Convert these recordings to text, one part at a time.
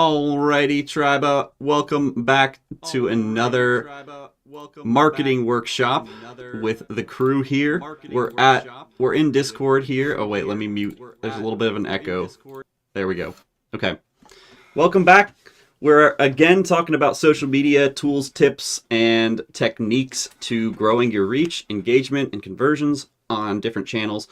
Alrighty, Triba, welcome back to another marketing workshop with the crew here. We're in Discord here. Oh wait, let me mute. There's a little bit of an echo. There we go. Okay. Welcome back. We're again talking about social media tools, tips, and techniques to growing your reach, engagement, and conversions on different channels.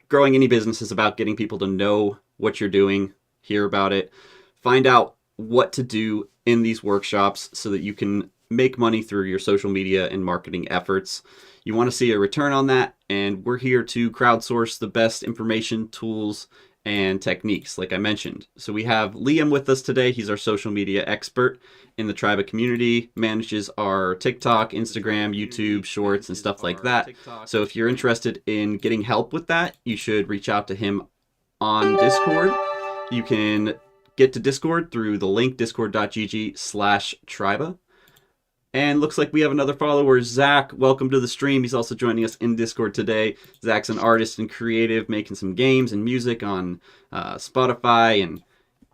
Growing any business is about getting people to know what you're doing, hear about it, find out what to do in these workshops so that you can make money through your social media and marketing efforts. You want to see a return on that, and we're here to crowdsource the best information, tools, and techniques, like I mentioned. So we have Liam with us today. He's our social media expert in the Triba community, manages our TikTok, Instagram, YouTube, Shorts, and stuff like that. So if you're interested in getting help with that, you should reach out to him on Discord. You can get to Discord through the link discord.gg/Triba. And looks like we have another follower, Zach. Welcome to the stream. He's also joining us in Discord today. Zach's an artist and creative, making some games and music on Spotify, and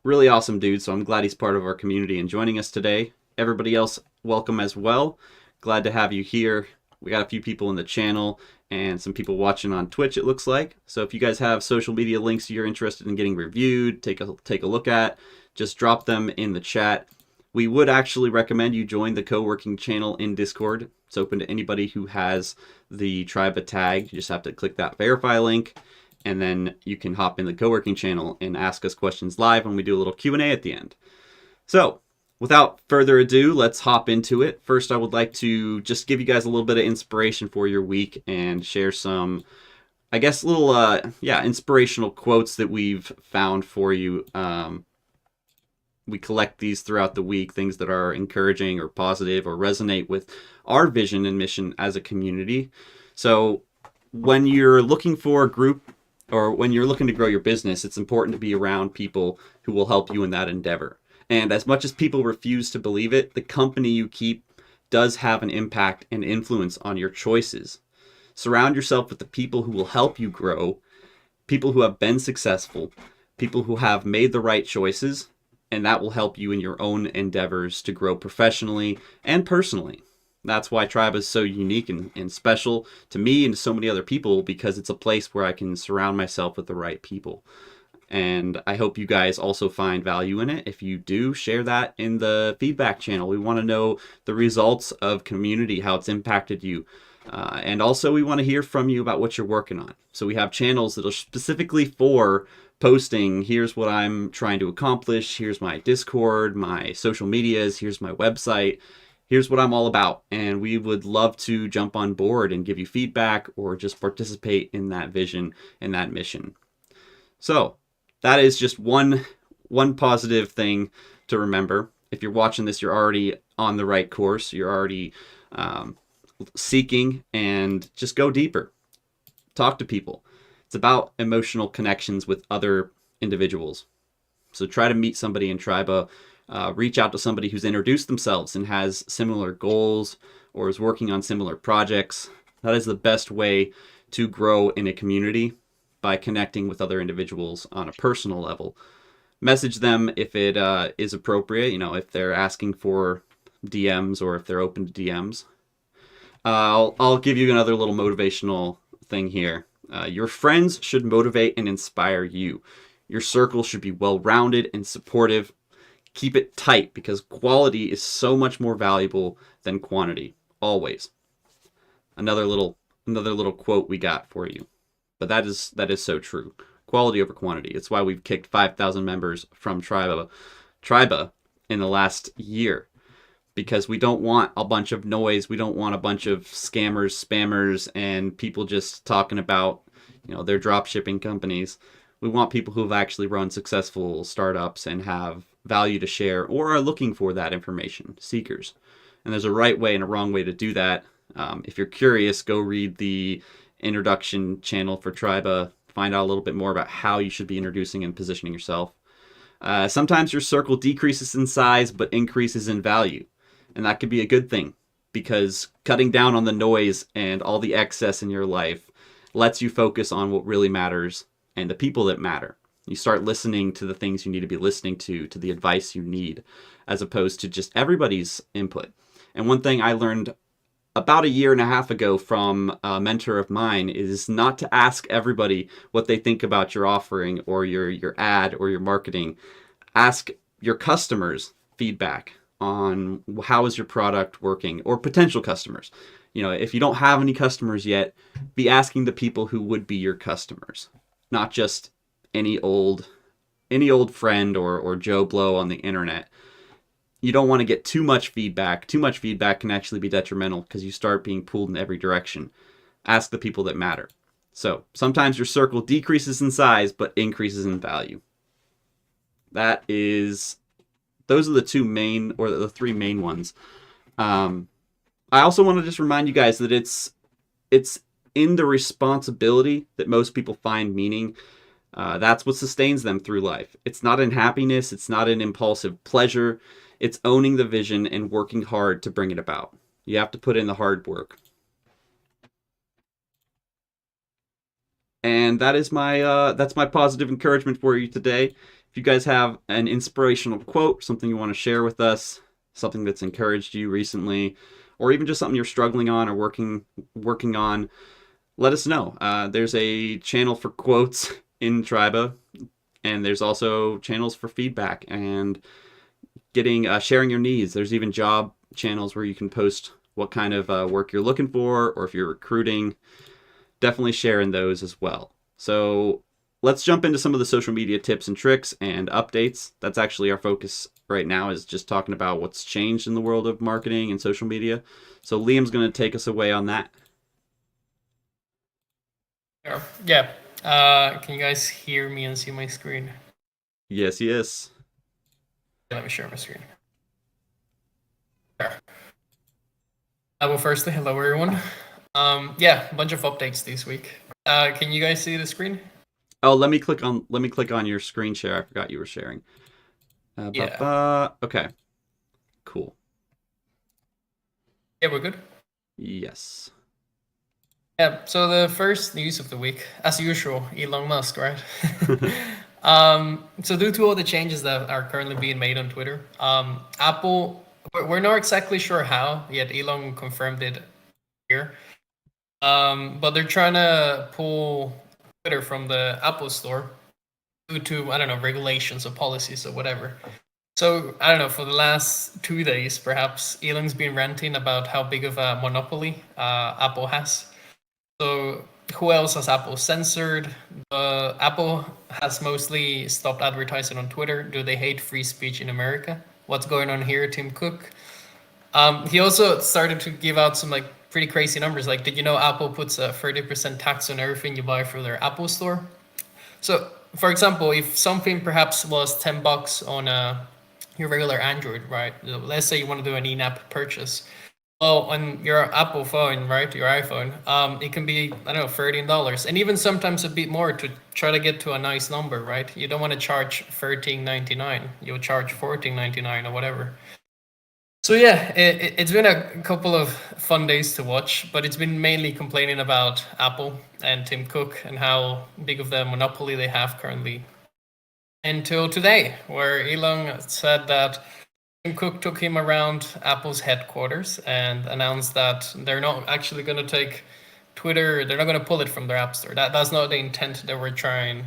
really awesome dude. So I'm glad he's part of our community and joining us today. Everybody else, welcome as well. Glad to have you here. We got a few people in the channel and some people watching on Twitch, it looks like. So if you guys have social media links you're interested in getting reviewed, take a look at, just drop them in the chat. We would actually recommend you join the co-working channel in Discord. It's open to anybody who has the Triba tag. You just have to click that verify link, and then you can hop in the co-working channel and ask us questions live when we do a little Q&A at the end. So without further ado, let's hop into it. First, I would like to just give you guys a little bit of inspiration for your week and share some, I guess, little, inspirational quotes that we've found for you. We collect these throughout the week, things that are encouraging or positive or resonate with our vision and mission as a community. So when you're looking for a group or when you're looking to grow your business, it's important to be around people who will help you in that endeavor. And as much as people refuse to believe it, the company you keep does have an impact and influence on your choices. Surround yourself with the people who will help you grow, people who have been successful, people who have made the right choices, and that will help you in your own endeavors to grow professionally and personally. That's why Tribe is so unique and special to me and to so many other people, because it's a place where I can surround myself with the right people. And I hope you guys also find value in it. If you do, share that in the feedback channel. We want to know the results of community, how it's impacted you. And also we want to hear from you about what you're working on. So we have channels that are specifically for posting, here's what I'm trying to accomplish, here's my Discord, my social medias, here's my website, here's what I'm all about. And we would love to jump on board and give you feedback or just participate in that vision and that mission. So that is just one positive thing to remember. If you're watching this, you're already on the right course. You're already seeking, and just go deeper. Talk to people. It's about emotional connections with other individuals. So try to meet somebody in Triba. Reach out to somebody who's introduced themselves and has similar goals or is working on similar projects. That is the best way to grow in a community, by connecting with other individuals on a personal level. Message them if it is appropriate, if they're asking for DMs or if they're open to DMs. I'll give you another little motivational thing here. Your friends should motivate and inspire you. Your circle should be well-rounded and supportive. Keep it tight, because quality is so much more valuable than quantity, always. Another little quote we got for you. But that is so true. Quality over quantity. It's why we've kicked 5,000 members from Triba in the last year, because we don't want a bunch of noise. We don't want a bunch of scammers, spammers, and people just talking about, their drop shipping companies. We want people who have actually run successful startups and have value to share or are looking for that information, seekers. And there's a right way and a wrong way to do that. If you're curious, go read the introduction channel for Triba. Find out a little bit more about how you should be introducing and positioning yourself. Sometimes your circle decreases in size but increases in value. And that could be a good thing, because cutting down on the noise and all the excess in your life lets you focus on what really matters and the people that matter. You start listening to the things you need to be listening to the advice you need, as opposed to just everybody's input. And one thing I learned about a year and a half ago from a mentor of mine is not to ask everybody what they think about your offering or your ad or your marketing. Ask your customers feedback on how is your product working, or potential customers. If you don't have any customers yet, be asking the people who would be your customers, not just any old friend or Joe Blow on the internet. You don't want to get too much feedback. Too much feedback can actually be detrimental because you start being pulled in every direction. Ask the people that matter. So sometimes your circle decreases in size but increases in value. Those are the two main, or the three main ones. I also want to just remind you guys that it's in the responsibility that most people find meaning. That's what sustains them through life. It's not in happiness. It's not in impulsive pleasure. It's owning the vision and working hard to bring it about. You have to put in the hard work. And that's my positive encouragement for you today. If you guys have an inspirational quote, something you want to share with us, something that's encouraged you recently, or even just something you're struggling on or working on, let us know. There's a channel for quotes in Triba, and there's also channels for feedback and sharing your needs. There's even job channels where you can post what kind of work you're looking for, or if you're recruiting. Definitely share in those as well. So let's jump into some of the social media tips and tricks and updates. That's actually our focus right now, is just talking about what's changed in the world of marketing and social media. So Liam's going to take us away on that. Yeah. Can you guys hear me and see my screen? Yes. Let me share my screen. There. Well, firstly, hello everyone. Yeah, a bunch of updates this week. Can you guys see the screen? Oh, let me click on your screen share. I forgot you were sharing. Yeah. Okay. Cool. Yeah, we're good. Yes. Yeah. So the first news of the week, as usual, Elon Musk, right? So due to all the changes that are currently being made on Twitter, Apple, we're not exactly sure how yet. Elon confirmed it here. But they're trying to pull Twitter from the Apple Store due to, I don't know, regulations or policies or whatever. So I don't know, for the last 2 days, perhaps Elon's been ranting about how big of a monopoly Apple has. So who else has Apple censored? Apple has mostly stopped advertising on Twitter. Do they hate free speech in America? What's going on here, Tim Cook? He also started to give out some like pretty crazy numbers. Like, did you know Apple puts a 30% tax on everything you buy through their Apple Store? So, for example, if something perhaps was $10 on your regular Android, right? Let's say you want to do an in-app purchase. Well, on your Apple phone, right, your iPhone, it can be, I don't know, $13, and even sometimes a bit more to try to get to a nice number, right? You don't want to charge $13.99. You'll charge $14.99 or whatever. So yeah, it's been a couple of fun days to watch, but it's been mainly complaining about Apple and Tim Cook and how big of the monopoly they have currently. Until today, where Elon said that Tim Cook took him around Apple's headquarters and announced that they're not actually going to take Twitter, they're not going to pull it from their App Store. That's not the intent that we're trying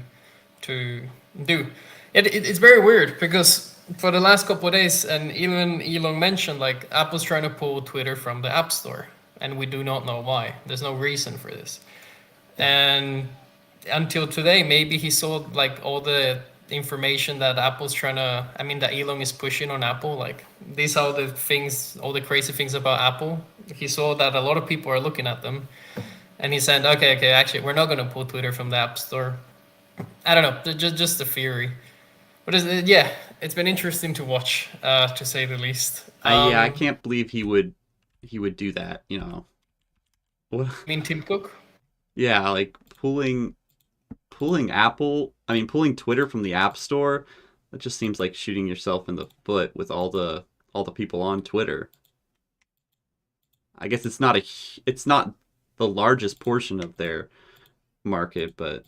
to do. It's very weird because for the last couple of days, and even Elon mentioned, like, Apple's trying to pull Twitter from the App Store, and we do not know why. There's no reason for this. And until today, maybe he saw like all the information that Apple's trying to, I mean, that Elon is pushing on Apple. Like, these are the things, all the crazy things about Apple. He saw that a lot of people are looking at them, and he said, okay, actually, we're not going to pull Twitter from the App Store. I don't know, just a theory. But yeah, it's been interesting to watch, to say the least. Yeah, I can't believe he would do that. What? I mean, Tim Cook. Yeah, like pulling Apple. I mean, pulling Twitter from the App Store. That just seems like shooting yourself in the foot with all the people on Twitter. I guess it's not the largest portion of their market, but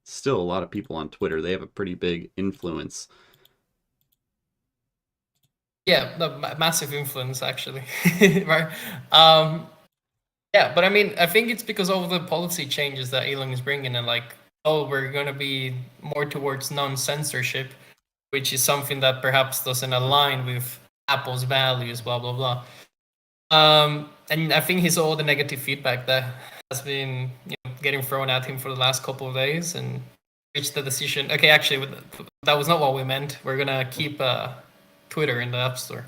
still a lot of people on Twitter. They have a pretty big influence. Yeah, the massive influence actually, right? Yeah, but I mean, I think it's because of the policy changes that Elon is bringing, and like, oh, we're gonna be more towards non-censorship, which is something that perhaps doesn't align with Apple's values, blah blah blah. And I think he saw all the negative feedback that has been getting thrown at him for the last couple of days, and reached the decision. Okay, actually, that was not what we meant. We're gonna keep Twitter in the App Store.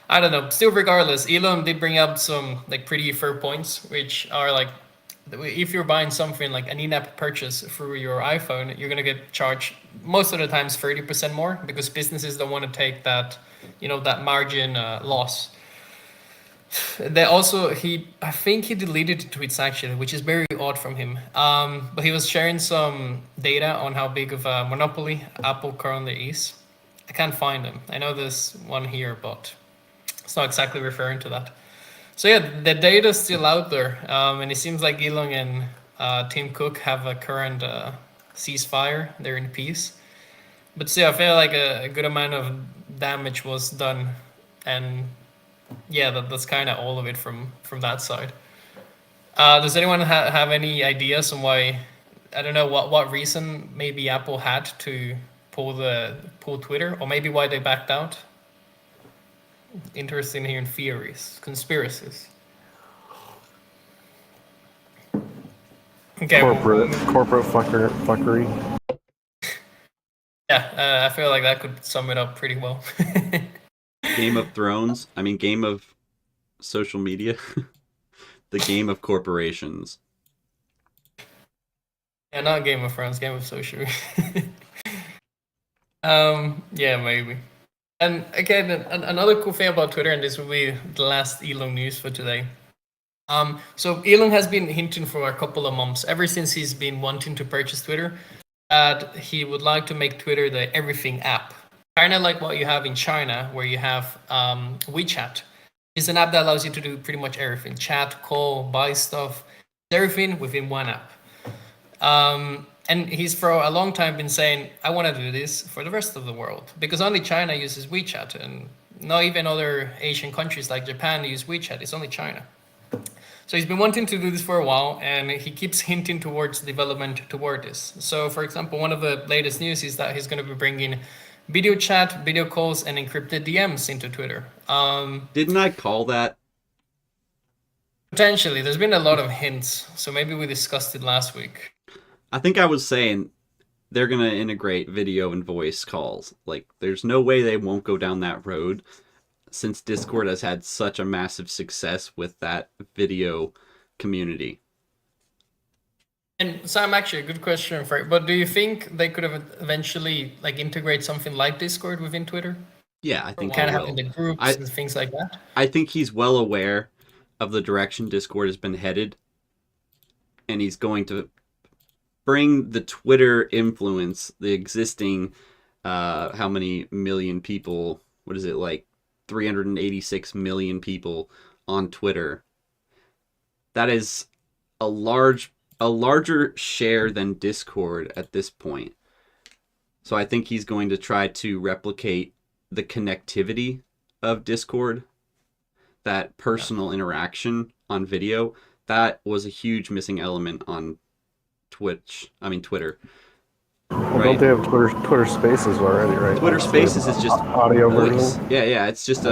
I don't know. Still, regardless, Elon did bring up some like pretty fair points, which are like, if you're buying something like an in-app purchase through your iPhone, you're gonna get charged most of the times 30% more because businesses don't want to take that, that margin loss. They also I think he deleted the tweets actually, which is very odd from him. But he was sharing some data on how big of a monopoly Apple currently is. I can't find them. I know there's one here, but it's not exactly referring to that. So yeah, the data is still out there, and it seems like Elon and Tim Cook have a current ceasefire. They're in peace, but still, I feel like a good amount of damage was done, and yeah, that's kind of all of it from that side. Does anyone have any ideas on why? I don't know what reason maybe Apple had to pull Twitter, or maybe why they backed out. Interested in hearing theories, conspiracies. Okay. Corporate fuckery. Yeah, I feel like that could sum it up pretty well. Game of Thrones. I mean, game of social media. The game of corporations. Yeah, not Game of Thrones, Game of Social. Yeah, maybe. And again, another cool thing about Twitter, and this will be the last Elon news for today. So Elon has been hinting for a couple of months, ever since he's been wanting to purchase Twitter, that he would like to make Twitter the everything app. Kind of like what you have in China, where you have WeChat. It's an app that allows you to do pretty much everything: chat, call, buy stuff, everything within one app. And he's for a long time been saying, I want to do this for the rest of the world, because only China uses WeChat, and not even other Asian countries like Japan use WeChat. It's only China. So he's been wanting to do this for a while, and he keeps hinting towards development toward this. So, for example, one of the latest news is that he's going to be bringing video chat, video calls, and encrypted DMs into Twitter. Didn't I call that? Potentially. There's been a lot of hints, so maybe we discussed it last week. I think I was saying they're going to integrate video and voice calls. Like, there's no way they won't go down that road, since Discord has had such a massive success with that video community. And Sam, actually, a good question for you. But do you think they could have eventually integrate something like Discord within Twitter? Yeah, I think kind they of will. having the groups and things like that. I think he's well aware of the direction Discord has been headed, and he's going to bring the Twitter influence, the existing, how many million people? What is it, like 386 million people on Twitter? That is a larger share than Discord at this point. So I think he's going to try to replicate the connectivity of Discord, that personal interaction on video. That was a huge missing element on Twitter. Well, don't they have Twitter Spaces already, right? Twitter Spaces is just audio voice. version. Yeah, it's just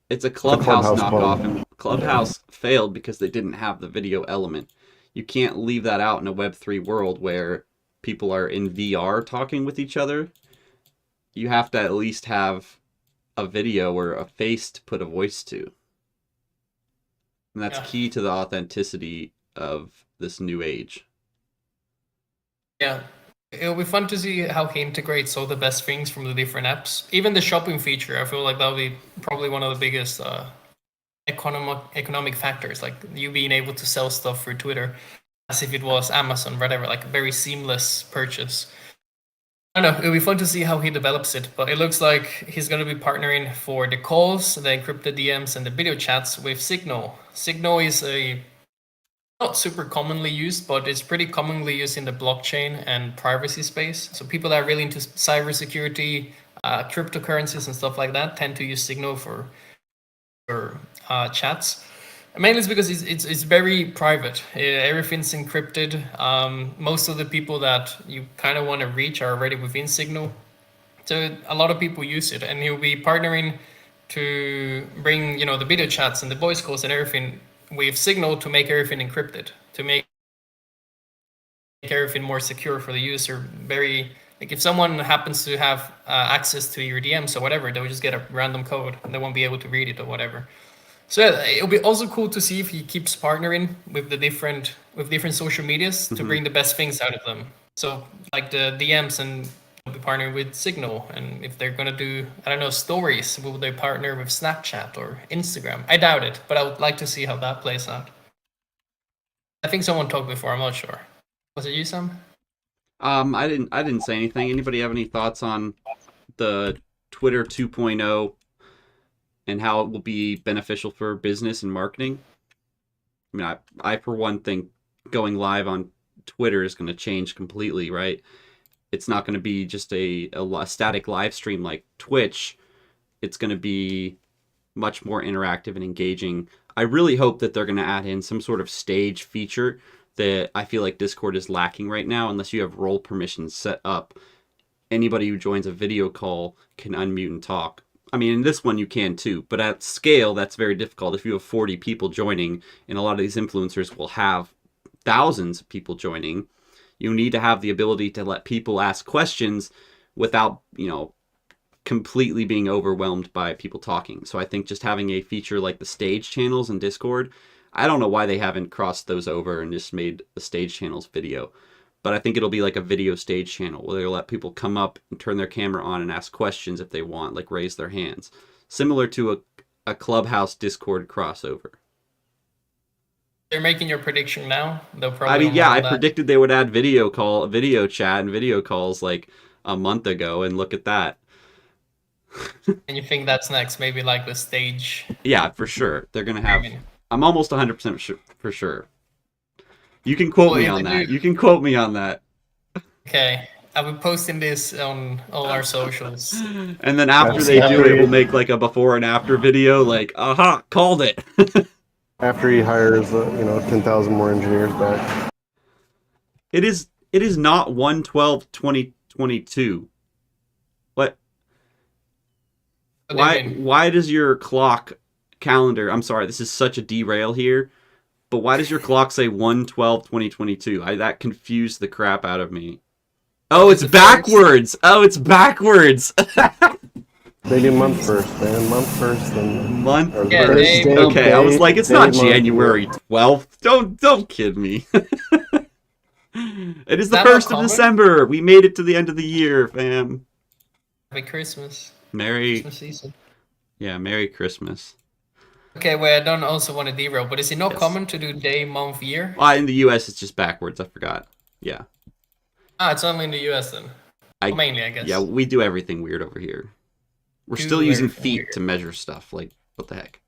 it's a Clubhouse knockoff, mode. and Clubhouse failed because they didn't have the video element. You can't leave that out in a Web3 world where people are in VR talking with each other. You have to at least have a video or a face to put a voice to. And that's key to the authenticity of this new age. Yeah. It'll be fun to see how he integrates all the best things from the different apps. Even the shopping feature, I feel like that'll be probably one of the biggest economic factors, like you being able to sell stuff through Twitter as if it was Amazon, whatever, like a very seamless purchase. I don't know, it'll be fun to see how he develops it, but it looks like he's going to be partnering for the calls, the encrypted DMs, and the video chats with Signal. Signal is not super commonly used, but it's pretty commonly used in the blockchain and privacy space. So people that are really into cybersecurity, cryptocurrencies and stuff like that tend to use Signal for chats. Mainly it's because it's very private. Everything's encrypted. Most of the people that you kind of want to reach are already within Signal. So a lot of people use it, and he'll be partnering to bring, you know, the video chats and the voice calls and everything with Signal to make everything encrypted, to make everything more secure for the user. Very, like, if someone happens to have access to your DMs or whatever, they'll just get a random code and they won't be able to read it or whatever. So yeah, it'll be also cool to see if he keeps partnering with the different social medias to bring the best things out of them. So like the DMs, and will be partnering with Signal, and if they're gonna do, I don't know, stories, will they partner with Snapchat or Instagram? I doubt it, but I would like to see how that plays out. I think someone talked before, I'm not sure. Was it you, Sam? I didn't say anything. Anybody have any thoughts on the Twitter 2.0 and how it will be beneficial for business and marketing? I mean, I for one think going live on Twitter is going to change completely, right? It's not going to be just a static live stream like Twitch. It's going to be much more interactive and engaging. I really hope that they're going to add in some sort of stage feature that I feel like Discord is lacking right now. Unless you have role permissions set up, anybody who joins a video call can unmute and talk. I mean, in this one you can too, but at scale that's very difficult. If you have 40 people joining, and a lot of these influencers will have thousands of people joining, you need to have the ability to let people ask questions without, you know, completely being overwhelmed by people talking. So I think just having a feature like the stage channels in Discord, I don't know why they haven't crossed those over and just made the stage channels video. But I think it'll be like a video stage channel where they'll let people come up and turn their camera on and ask questions if they want, like raise their hands. Similar to a Clubhouse Discord crossover. They're making your prediction now. They'll probably. I mean, yeah, I that. predicted they would add video chat and video calls like a month ago, and look at that. And you think that's next? Maybe like the stage. Yeah, for sure. They're gonna have. I'm almost 100% sure, for sure. You can quote me on that. You can quote me on that. Okay, I will be posting this on all our socials. And then after they do it, we'll make like a before and after video. Like, aha, called it. After he hires, 10,000 more engineers back. It is not 1/12/2022. What? Why does your clock calendar? I'm sorry, this is such a derail here, but why does your clock say 1/12/2022? That confused the crap out of me. Oh, it's backwards. Oh, it's backwards. They do month first, man. Month first, and month. Yeah, first. Okay, I was like, it's not January 12th. Don't kid me. It is the 1st of December. We made it to the end of the year, fam. Happy Christmas. Merry Christmas season. Yeah, Merry Christmas. Okay, well, I don't also want to derail, but is it not common to do day, month, year? In the US, it's just backwards. I forgot. Yeah. It's only in the US then. Mainly, I guess. Yeah, we do everything weird over here. We're still using feet to measure stuff. Like, what the heck?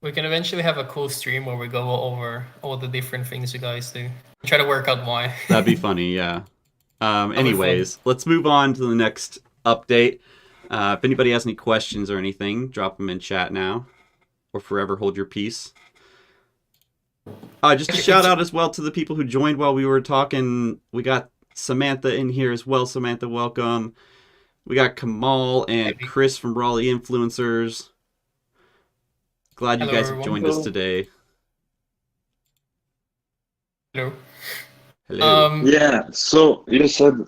We can eventually have a cool stream where we go over all the different things you guys do. Try to work out why. That'd be funny, yeah. Anyways, let's move on to the next update. If anybody has any questions or anything, drop them in chat now. Or forever hold your peace. Just a shout out as well to the people who joined while we were talking. We got Samantha in here as well. Samantha, welcome. We got Kamal and Chris from Raleigh Influencers. Glad you guys have joined us today. Hello. Hello. Yeah, so you said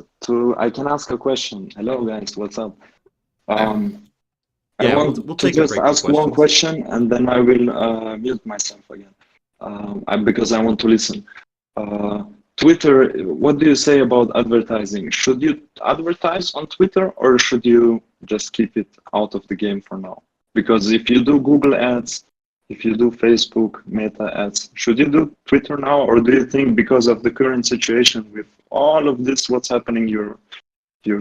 I can ask a question. Hello guys, what's up? I want we'll to take just ask one question and then I will mute myself again because I want to listen. Twitter, what do you say about advertising? Should you advertise on Twitter or should you just keep it out of the game for now? Because if you do Google ads, if you do Facebook Meta ads, should you do Twitter now, or do you think because of the current situation with all of this, what's happening, you're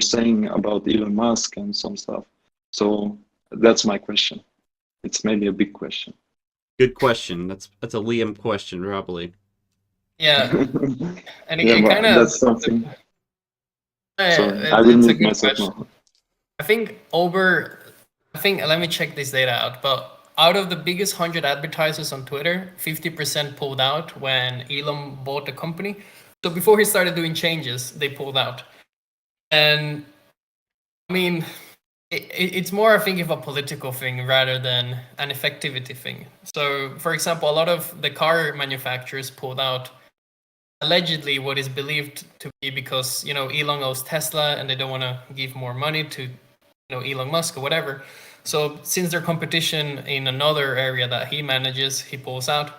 saying about Elon Musk and some stuff? So that's my question. It's maybe a big question. Good question. That's a Liam question, probably. Yeah, and Yeah, it but kind of that's something. Sorry, I will it's a mute good myself question. now. I think let me check this data out, but out of the biggest 100 advertisers on Twitter, 50% pulled out when Elon bought the company. So before he started doing changes, they pulled out. And I mean, it's more, I think, of a political thing rather than an effectivity thing. So, for example, a lot of the car manufacturers pulled out allegedly what is believed to be because, Elon owns Tesla and they don't want to give more money to, Elon Musk or whatever. So since their competition in another area that he manages, he pulls out.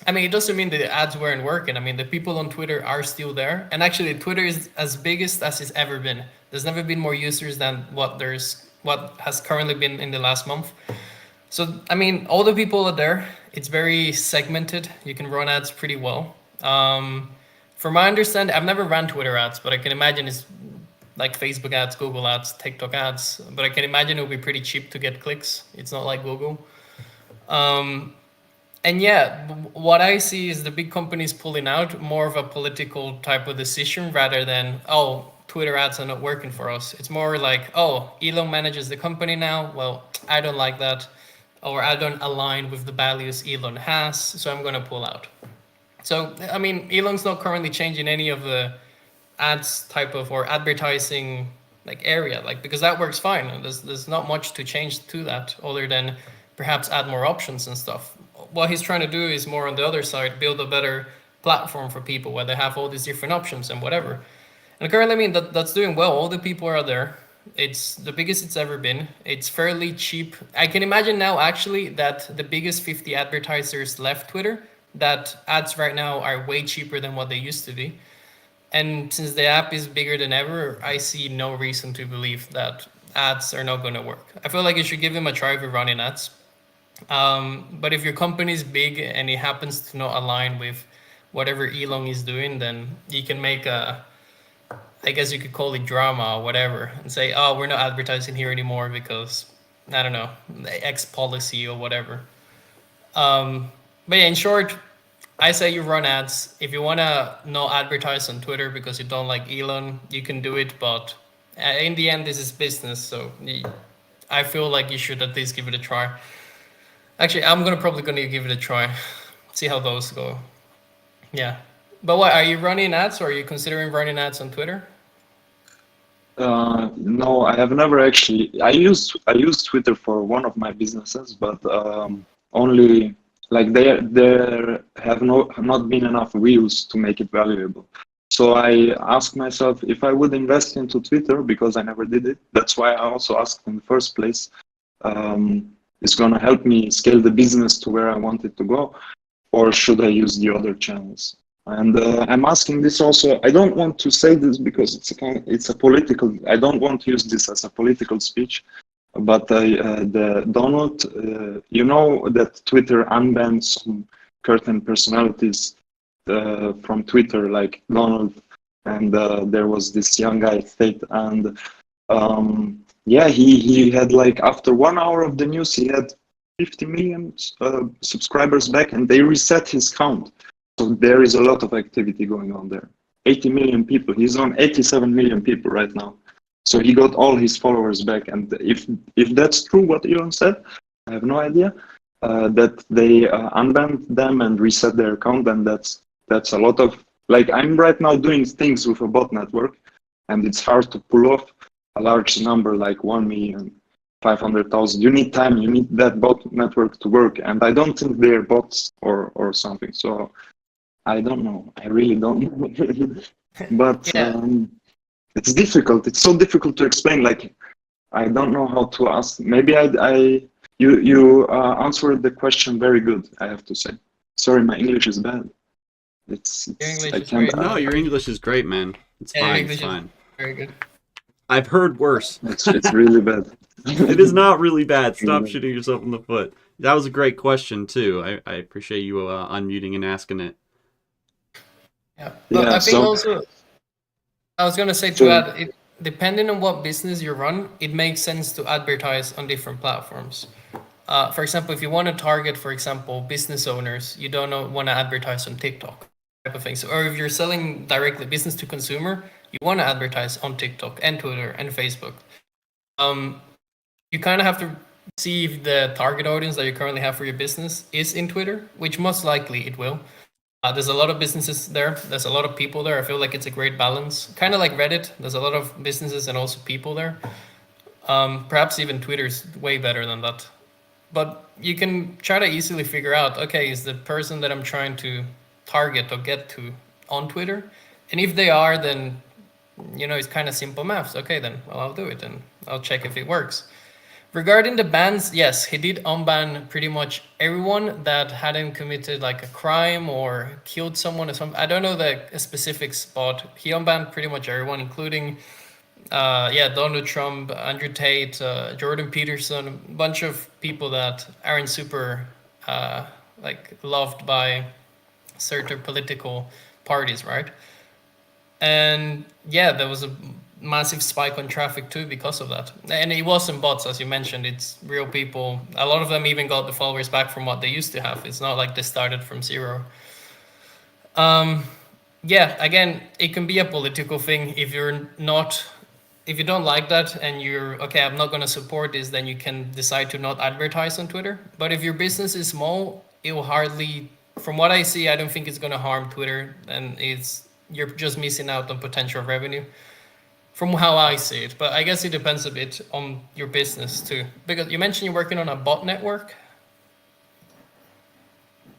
I mean, it doesn't mean the ads weren't working. I mean, the people on Twitter are still there. And actually, Twitter is as biggest as it's ever been. There's never been more users than what has currently been in the last month. So, I mean, all the people are there. It's very segmented. You can run ads pretty well. From my understanding, I've never ran Twitter ads, but I can imagine it's like Facebook ads, Google ads, TikTok ads. But I can imagine it will be pretty cheap to get clicks. It's not like Google. And yeah, what I see is the big companies pulling out more of a political type of decision rather than, oh, Twitter ads are not working for us. It's more like, oh, Elon manages the company now. Well, I don't like that. Or I don't align with the values Elon has, so I'm going to pull out. So, I mean, Elon's not currently changing any of the ads type of or advertising like area, like, because that works fine. There's not much to change to that other than perhaps add more options and stuff. What he's trying to do is more on the other side, build a better platform for people where they have all these different options and whatever. And currently, I mean, that's doing well. All the people are there. It's the biggest it's ever been. It's fairly cheap. I can imagine now actually that the biggest 50 advertisers left Twitter, that ads right now are way cheaper than what they used to be. And since the app is bigger than ever, I see no reason to believe that ads are not going to work. I feel like you should give them a try for running ads. But if your company is big and it happens to not align with whatever Elon is doing, then you can make I guess you could call it drama or whatever, and say, oh, we're not advertising here anymore because, I don't know, X policy or whatever. But yeah, in short, I say you run ads. If you want to not advertise on Twitter because you don't like Elon, you can do it. But in the end, this is business. So I feel like you should at least give it a try. Actually, I'm probably gonna give it a try. See how those go. Yeah. But what, are you running ads or are you considering running ads on Twitter? No, I have never actually. I use Twitter for one of my businesses, but only like there have not been enough views to make it valuable. So I asked myself if I would invest into Twitter because I never did it. That's why I also asked in the first place. It's gonna help me scale the business to where I want it to go, or should I use the other channels? And I'm asking this also. I don't want to say this because it's a political. I don't want to use this as a political speech, but the Donald, you know that Twitter unbanned some certain personalities from Twitter, like Donald, and there was this young guy, Tate, and yeah, he had like after 1 hour of the news, he had 50 million subscribers back, and they reset his count. So there is a lot of activity going on there. 80 million people. He's on 87 million people right now. So he got all his followers back. And if that's true, what Elon said, I have no idea, that they unbanned them and reset their account, then that's a lot of, like, I'm right now doing things with a bot network, and it's hard to pull off a large number like 1,500,000. You need time, you need that bot network to work. And I don't think they're bots or something. So I don't know. I really don't know. But Yeah. it's difficult. It's so difficult to explain. Like, I don't know how to ask. Maybe you answered the question very good, I have to say. Sorry, my English is bad. English I is can't. great. No, your English is great, man. It's Yeah, your fine. English It's is fine. very good. I've heard worse. It's really bad. It is not really bad. Stop Yeah. shooting yourself in the foot. That was a great question too. I appreciate you unmuting and asking it. Yeah. But Yeah, I think so- also, I was gonna say to So- add, depending on what business you run, it makes sense to advertise on different platforms. For example, if you want to target, for example, business owners, you don't want to advertise on TikTok type of things. Or if you're selling directly business to consumer, you want to advertise on TikTok and Twitter and Facebook. You kind of have to see if the target audience that you currently have for your business is in Twitter, which most likely it will. There's a lot of businesses there. There's a lot of people there. I feel like it's a great balance. Kind of like Reddit. There's a lot of businesses and also people there. Perhaps even Twitter's way better than that. But you can try to easily figure out, okay, is the person that I'm trying to target or get to on Twitter? And if they are, then, it's kind of simple maths. Okay, then, well, I'll do it and I'll check if it works. Regarding the bans, yes, he did unban pretty much everyone that hadn't committed like a crime or killed someone or something. I don't know the specifics, but he unbanned pretty much everyone, including Donald Trump, Andrew Tate, Jordan Peterson, a bunch of people that aren't super loved by certain political parties, right? And yeah, there was a massive spike on traffic too because of that. And it wasn't bots, as you mentioned, it's real people. A lot of them even got the followers back from what they used to have. It's not like they started from zero. Again, it can be a political thing. If you don't like that and you're, okay, I'm not going to support this, then you can decide to not advertise on Twitter. But if your business is small, it will hardly, from what I see, I don't think it's going to harm Twitter, and you're just missing out on potential revenue from how I see it. But I guess it depends a bit on your business too, because you mentioned you're working on a bot network.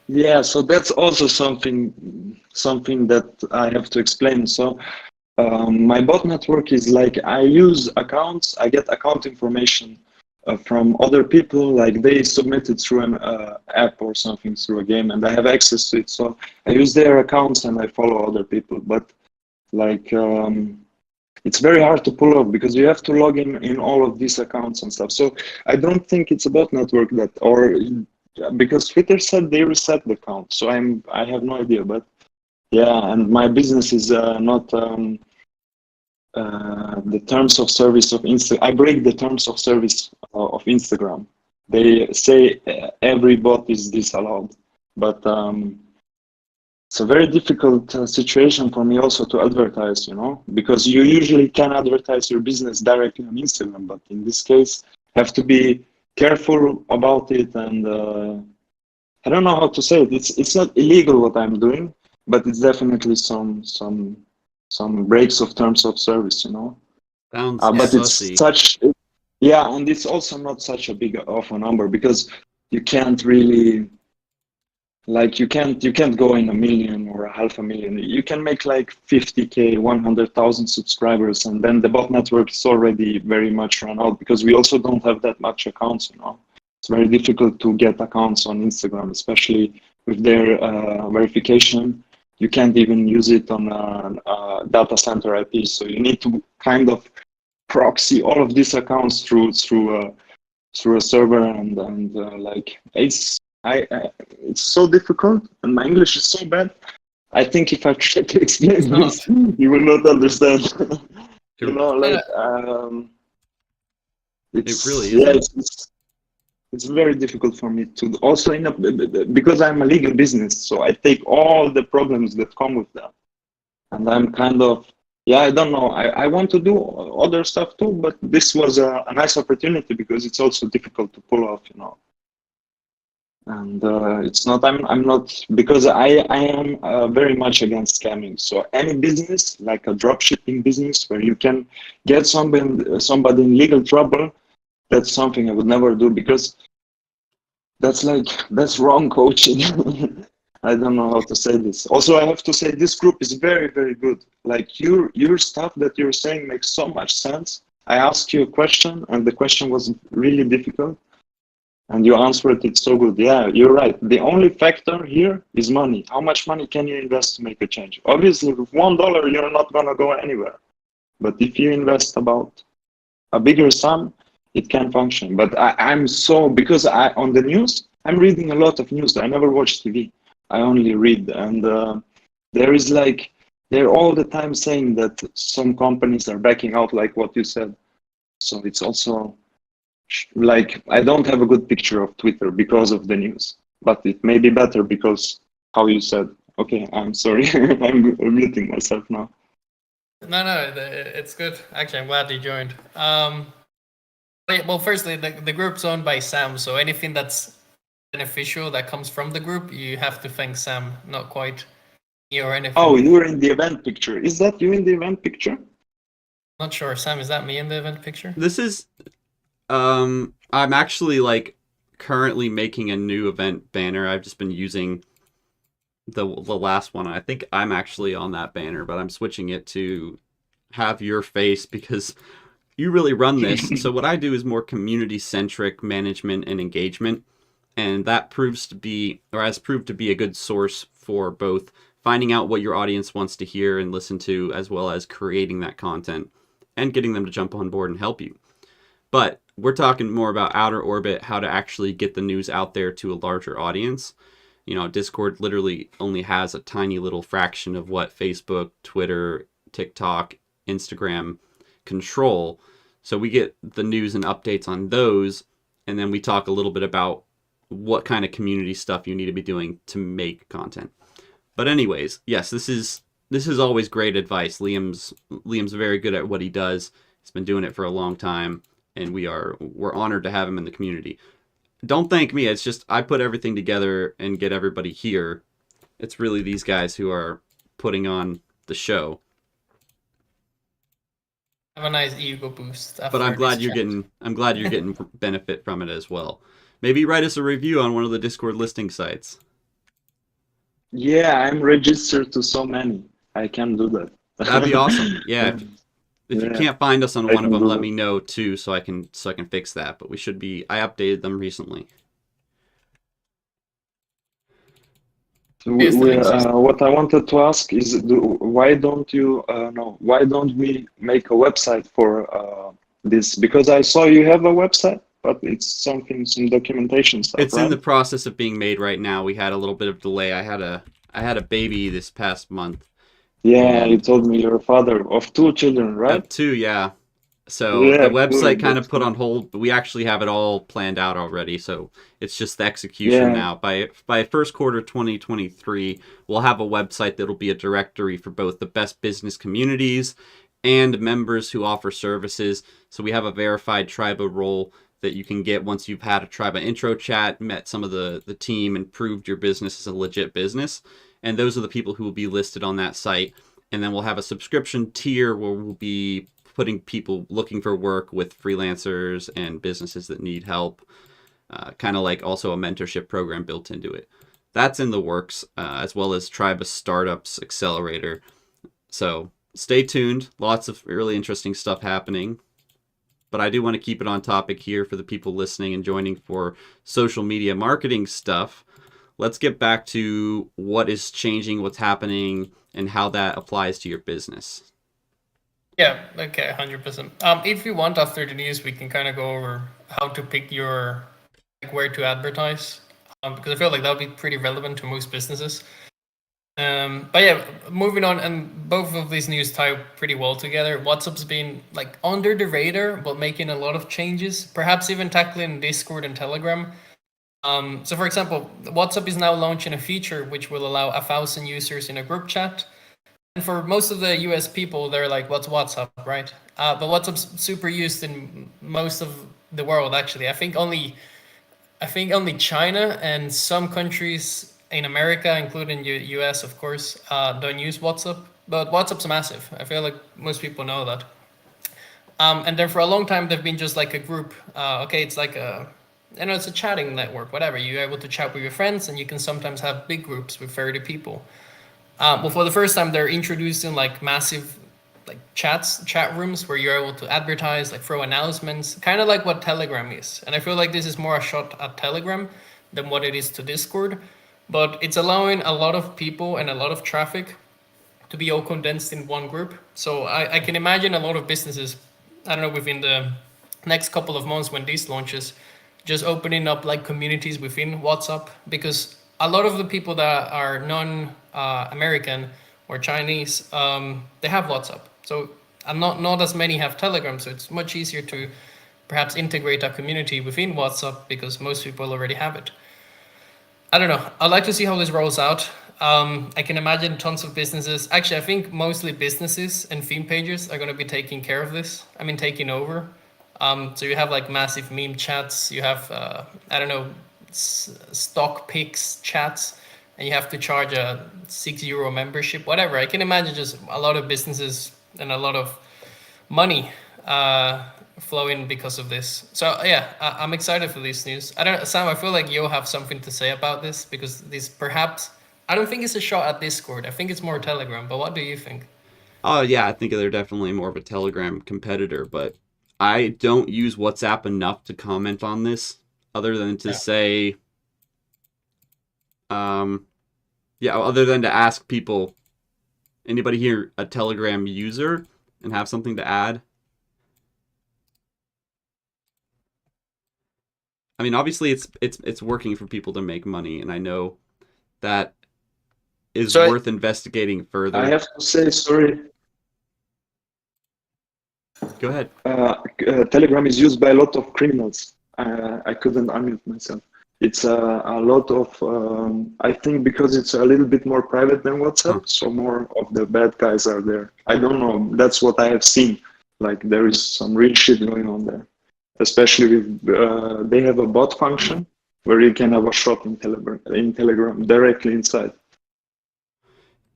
Yeah, so that's also something that I have to explain. So my bot network is like, I use accounts, I get account information from other people, like they submitted through an app or something, through a game, and I have access to it. So I use their accounts and I follow other people. But like, it's very hard to pull off because you have to log in all of these accounts and stuff. So I don't think it's a bot network because Twitter said they reset the account. So I have no idea, but yeah, and my business is not the terms of service of Instagram. I break the terms of service of Instagram. They say every bot is disallowed, but it's a very difficult situation for me also to advertise, because you usually can advertise your business directly on Instagram, but in this case, have to be careful about it. And I don't know how to say it. It's not illegal what I'm doing, but it's definitely some breaks of terms of service, Sounds but sussy. and it's also not such a big of a number, because you can't really, like, you can't go in 1 million or 500,000. You can make like 50K, 100,000 subscribers, and then the bot network is already very much run out, because we also don't have that much accounts. It's very difficult to get accounts on Instagram, especially with their verification. You can't even use it on a data center IP, so you need to kind of proxy all of these accounts through a server, and like, it's so difficult, and my English is so bad. I think if I try to explain this, you will not understand. It really is. It's very difficult for me to also because I'm a legal business, so I take all the problems that come with that, and I'm kind of, I don't know. I want to do other stuff too, but this was a nice opportunity because it's also difficult to pull off, And it's not. I'm not, because I am very much against scamming. So any business, like a dropshipping business, where you can get somebody in legal trouble, that's something I would never do, because that's wrong coaching. I don't know how to say this. Also, I have to say this group is very, very good. Like your stuff that you're saying makes so much sense. I asked you a question, and the question was really difficult, and you answered it so good. Yeah, you're right. The only factor here is money. How much money can you invest to make a change? Obviously, with $1, you're not gonna go anywhere. But if you invest about a bigger sum, it can function. But I'm so, because on the news, I'm reading a lot of news. I never watch TV. I only read, and there is like, they're all the time saying that some companies are backing out, like what you said. So it's also like I don't have a good picture of Twitter because of the news, but it may be better because how you said. Okay, I'm sorry. I'm muting myself now. No, it's good. Actually, I'm glad you joined. Well, firstly, the group's owned by Sam, so anything that's beneficial that comes from the group, you have to thank Sam, not quite me or anything. Oh, you were in the event picture. Is that you in the event picture? Not sure. Sam, is that me in the event picture? This is I'm actually like currently making a new event banner. I've just been using the last one. I think I'm actually on that banner, but I'm switching it to have your face because you really run this. So what I do is more community centric management and engagement, and that proves to be, or has proved to be, a good source for both finding out what your audience wants to hear and listen to, as well as creating that content and getting them to jump on board and help you. But we're talking more about outer orbit, how to actually get the news out there to a larger audience. You know, Discord literally only has a tiny little fraction of what Facebook, Twitter, TikTok, Instagram control. So we get the news and updates on those, and then we talk a little bit about what kind of community stuff you need to be doing to make content. But anyways, yes, this is always great advice. Liam's very good at what he does. He's been doing it for a long time, and we're honored to have him in the community. Don't thank me. It's just I put everything together and get everybody here. It's really these guys who are putting on the show. Have a nice ego boost. But I'm glad you're getting benefit from it as well. Maybe write us a review on one of the Discord listing sites. Yeah, I'm registered to so many. I can do that. That'd be awesome. Yeah. If you Yeah. can't find us on I one of can them, do let it. me know too, so I can fix that. But we should be. I updated them recently. Here's the link system. What I wanted to ask is, why don't you no? Why don't we make a website for this? Because I saw you have a website, but it's some documentation stuff. It's right? in the process of being made right now. We had a little bit of delay. I had a baby this past month. Yeah, and- you told me you're a father of 2 children, right? Two, yeah. So Yeah, the website cool. kind of put on hold, but we actually have it all planned out already. So it's just the execution Yeah. now. By first quarter 2023, we'll have a website that'll be a directory for both the best business communities and members who offer services. So we have a verified Triba role that you can get once you've had a Triba intro chat, met some of the team, and proved your business is a legit business. And those are the people who will be listed on that site. And then we'll have a subscription tier where we'll be putting people looking for work with freelancers and businesses that need help. Kind of like also a mentorship program built into it. That's in the works, as well as Triba Startups Accelerator. So stay tuned. Lots of really interesting stuff happening. But I do want to keep it on topic here for the people listening and joining for social media marketing stuff. Let's get back to what is changing, what's happening, and how that applies to your business. Yeah, okay, 100%. If you want, after the news, we can kind of go over how to pick your, like, where to advertise, because I feel like that would be pretty relevant to most businesses. But yeah, moving on, and both of these news tie pretty well together. WhatsApp's been like under the radar, but making a lot of changes, perhaps even tackling Discord and Telegram. So for example, WhatsApp is now launching a feature which will allow 1,000 users in a group chat. And for most of the US people, they're like, what's WhatsApp, right? But WhatsApp's super used in most of the world, actually. I think only China and some countries in America, including US, of course, don't use WhatsApp. But WhatsApp's massive. I feel like most people know that. And then for a long time, they've been just like a group. Okay, it's like it's a chatting network, whatever. You're able to chat with your friends, and you can sometimes have big groups with 30 people. Well, for the first time, they're introducing like massive like chat rooms where you're able to advertise, like throw announcements, kind of like what Telegram is. And I feel like this is more a shot at Telegram than what it is to Discord. But it's allowing a lot of people and a lot of traffic to be all condensed in one group. So I can imagine a lot of businesses, I don't know, within the next couple of months when this launches, just opening up like communities within WhatsApp, because a lot of the people that are non-American or Chinese, they have WhatsApp. So not as many have Telegram, so it's much easier to perhaps integrate a community within WhatsApp because most people already have it. I don't know. I'd like to see how this rolls out. I can imagine tons of businesses. Actually, I think mostly businesses and theme pages are going to be taking care of this. I mean, taking over. So you have like massive meme chats. You have, I don't know, stock picks chats, and you have to charge a €6 membership, whatever. I can imagine just a lot of businesses and a lot of money flowing because of this. So yeah, I'm excited for this news. I don't, Sam. I feel like you'll have something to say about this because this perhaps. I don't think it's a shot at Discord. I think it's more Telegram. But what do you think? Oh yeah, I think they're definitely more of a Telegram competitor, but I don't use WhatsApp enough to comment on this, other than to say, other than to ask people, anybody here a Telegram user and have something to add? I mean, obviously it's working for people to make money, and I know that is worth investigating further. I have to say, sorry. Go ahead. Telegram is used by a lot of criminals. I couldn't unmute myself. It's a lot of, I think because it's a little bit more private than WhatsApp, so more of the bad guys are there. I don't know. That's what I have seen. Like there is some real shit going on there. Especially with, they have a bot function where you can have a shot in Telegram directly inside.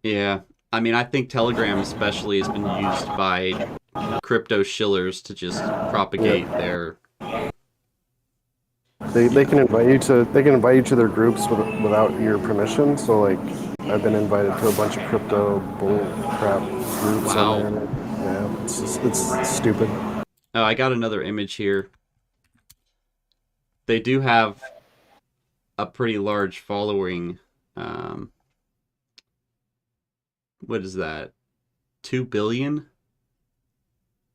Yeah, I mean, I think Telegram especially has been used by crypto shillers to just propagate their. They can invite you to their groups without your permission. So like, I've been invited to a bunch of crypto bull crap groups on there. Yeah, it's stupid. Oh, I got another image here. They do have a pretty large following. What is that? 2 billion?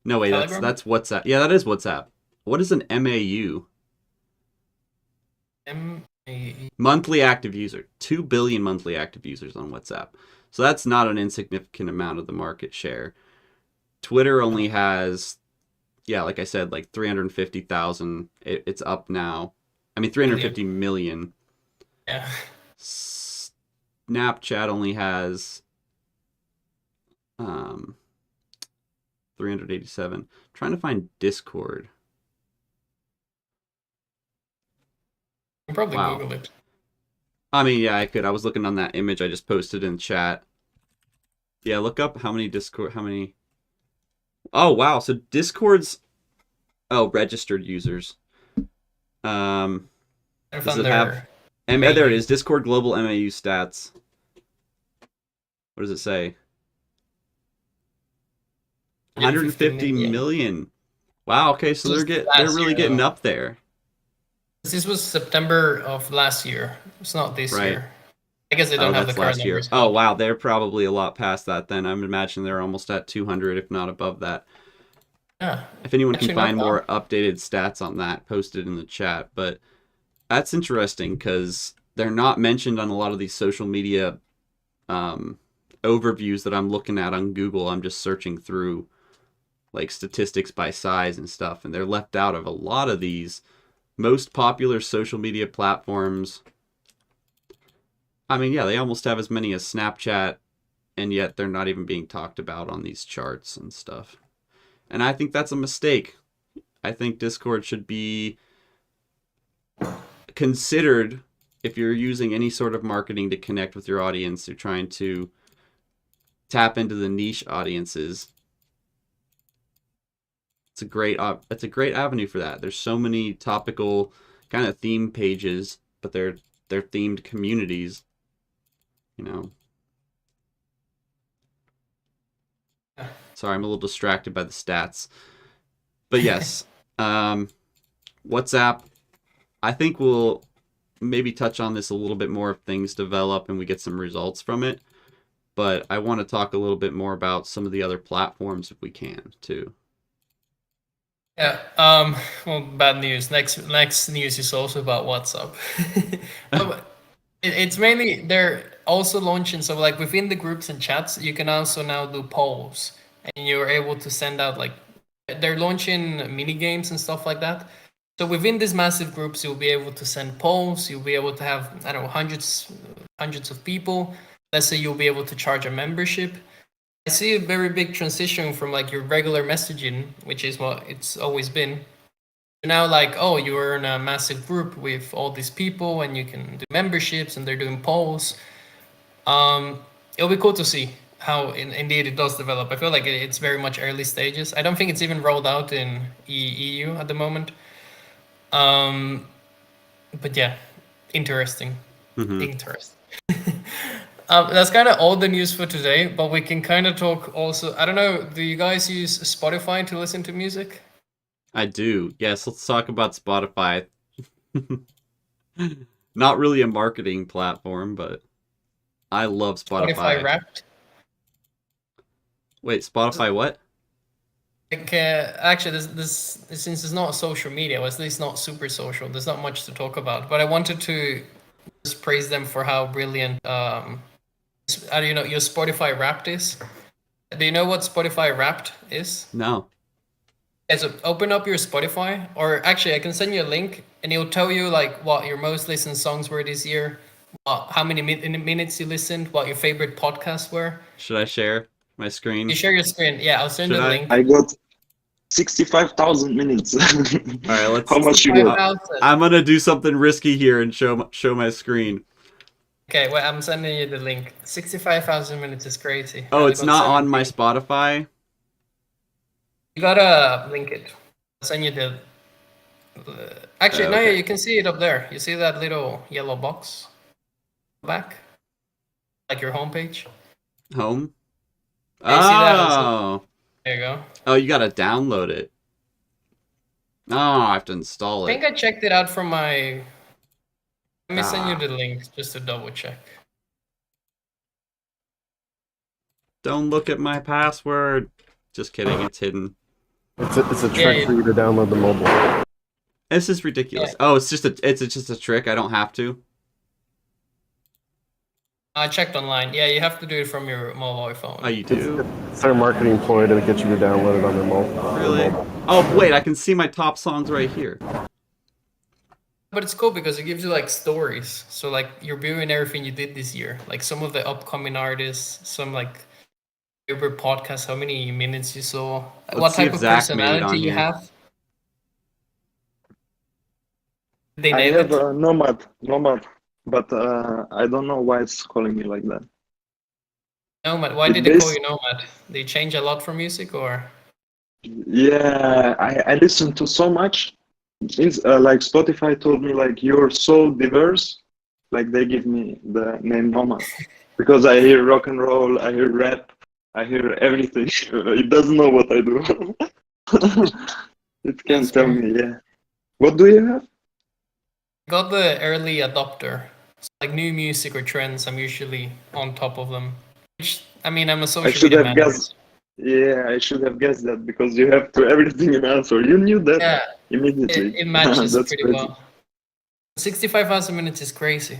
No, wait, that's WhatsApp. Yeah, that is WhatsApp. What is an MAU? Monthly active user. 2 billion monthly active users on WhatsApp. So that's not an insignificant amount of the market share. Twitter only has, yeah, like I said, like 350,000. It's up now. I mean, 350 million. Yeah. Snapchat only has 387. Trying to find Discord. You can probably Google it. I mean, yeah, I could. I was looking on that image I just posted in chat. Yeah, look up how many Discord. How many? Oh wow! So Discord's registered users. Does it have? There it is. Discord global MAU stats. What does it say? 150 million. Wow. Okay, so they're really getting up there. This was September of last year. It's not this year. I guess they don't have the current numbers. Oh wow, they're probably a lot past that then. I'm imagining they're almost at 200, if not above that. Yeah. If anyone can find more updated stats on that, post it in the chat. But that's interesting because they're not mentioned on a lot of these social media overviews that I'm looking at on Google. I'm just searching through like statistics by size and stuff, and they're left out of a lot of these most popular social media platforms. I mean, yeah, they almost have as many as Snapchat, and yet they're not even being talked about on these charts and stuff. And I think that's a mistake. I think Discord should be considered if you're using any sort of marketing to connect with your audience. You're trying to tap into the niche audiences. It's a great avenue for that. There's so many topical kind of theme pages, but they're themed communities, you know. Sorry, I'm a little distracted by the stats. But yes, WhatsApp, I think we'll maybe touch on this a little bit more if things develop and we get some results from it. But I want to talk a little bit more about some of the other platforms if we can, too. Yeah. Well, bad news. Next news is also about WhatsApp. It's mainly they're also launching. So like within the groups and chats, you can also now do polls, and you're able to send out like they're launching mini games and stuff like that. So within these massive groups, you'll be able to send polls. You'll be able to have, I don't know, hundreds of people. Let's say you'll be able to charge a membership. I see a very big transition from like your regular messaging, which is what it's always been, to now like, oh, you're in a massive group with all these people and you can do memberships and they're doing polls. It'll be cool to see how indeed it does develop. I feel like it's very much early stages. I don't think it's even rolled out in EU at the moment. But yeah, interesting. Interesting. That's kind of all the news for today, but we can kind of talk also. I don't know, do you guys use Spotify to listen to music? I do. Yes, let's talk about Spotify. Not really a marketing platform, but I love Spotify. Spotify Wrapped? Wait, Spotify what? Like, actually, this since it's not social media, or at least not super social, there's not much to talk about. But I wanted to just praise them for how brilliant, you know, your Spotify Wrapped is. Do you know what Spotify Wrapped is? No. Yeah, so open up your Spotify, or actually, I can send you a link, and it'll tell you like what your most listened songs were this year, how many minutes you listened, what your favorite podcasts were. Should I share my screen? You share your screen. Yeah, I'll send you Should the I? link. I got 65,000 minutes. All right, let's. How much you got? 5,000. I'm gonna do something risky here and show my screen. Okay, well, I'm sending you the link. 65,000 minutes is crazy. Oh, I it's got not on 17. my Spotify. You gotta link it. I'll send you the. Actually, no, Okay. you can see it up there. You see that little yellow box? Back? Like your homepage? Home. Yeah, you see that Oh. There you go. Oh, you gotta download it. Oh, I have to install I think it. I checked it out from my. Let me send Ah. you the link just to double check. Don't look at my password. Just kidding, it's hidden. It's a trick Yeah, for you to download the mobile. This is ridiculous. Oh, it's just a trick. I don't have to. I checked online. Yeah, you have to do it from your mobile phone. Oh, you do? It's their marketing ploy to get you to download it on their mobile. Really? Oh, wait, I can see my top songs right here. But it's cool because it gives you like stories. So like you're viewing everything you did this year, like some of the upcoming artists, some like favorite podcasts, how many minutes you saw, Let's what see type if of Zach made it personality on you here. have. They I name have it. a Nomad, but I don't know why it's calling me like that. Nomad. Why It did they call bas- you Nomad? They change a lot for music, or Yeah, I listen to so much. It's, like Spotify told me like you're so diverse, like they give me the name Nomad because I hear rock and roll, I hear rap, I hear everything. It doesn't know what I do. It can That's tell fair. me, yeah. What do you have? got the early adopter. So like new music or trends, I'm usually on top of them. Which I mean, I'm a I social should media have manager. guessed. Yeah, I should have guessed that because you have to everything in answer. You knew that Yeah, immediately. it matches That's pretty crazy. well. 65,000 minutes is crazy.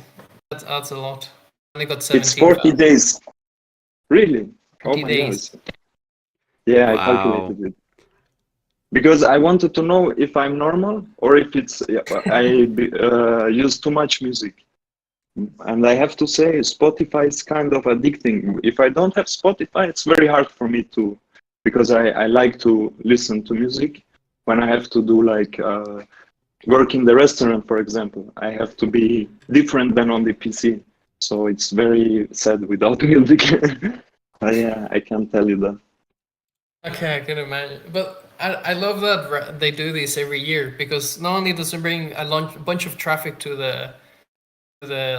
That's a lot. Only got 17. It's 40 days. Really? 40 my days. God. Yeah, I Wow. calculated it. Because I wanted to know if I'm normal or if it's I use too much music. And I have to say, Spotify is kind of addicting. If I don't have Spotify, it's very hard for me to, because I like to listen to music. When I have to do like work in the restaurant, for example, I have to be different than on the PC. So it's very sad without music. Yeah, I can tell you that. Okay, I can imagine. But I love that they do this every year because not only does it bring a bunch of traffic to the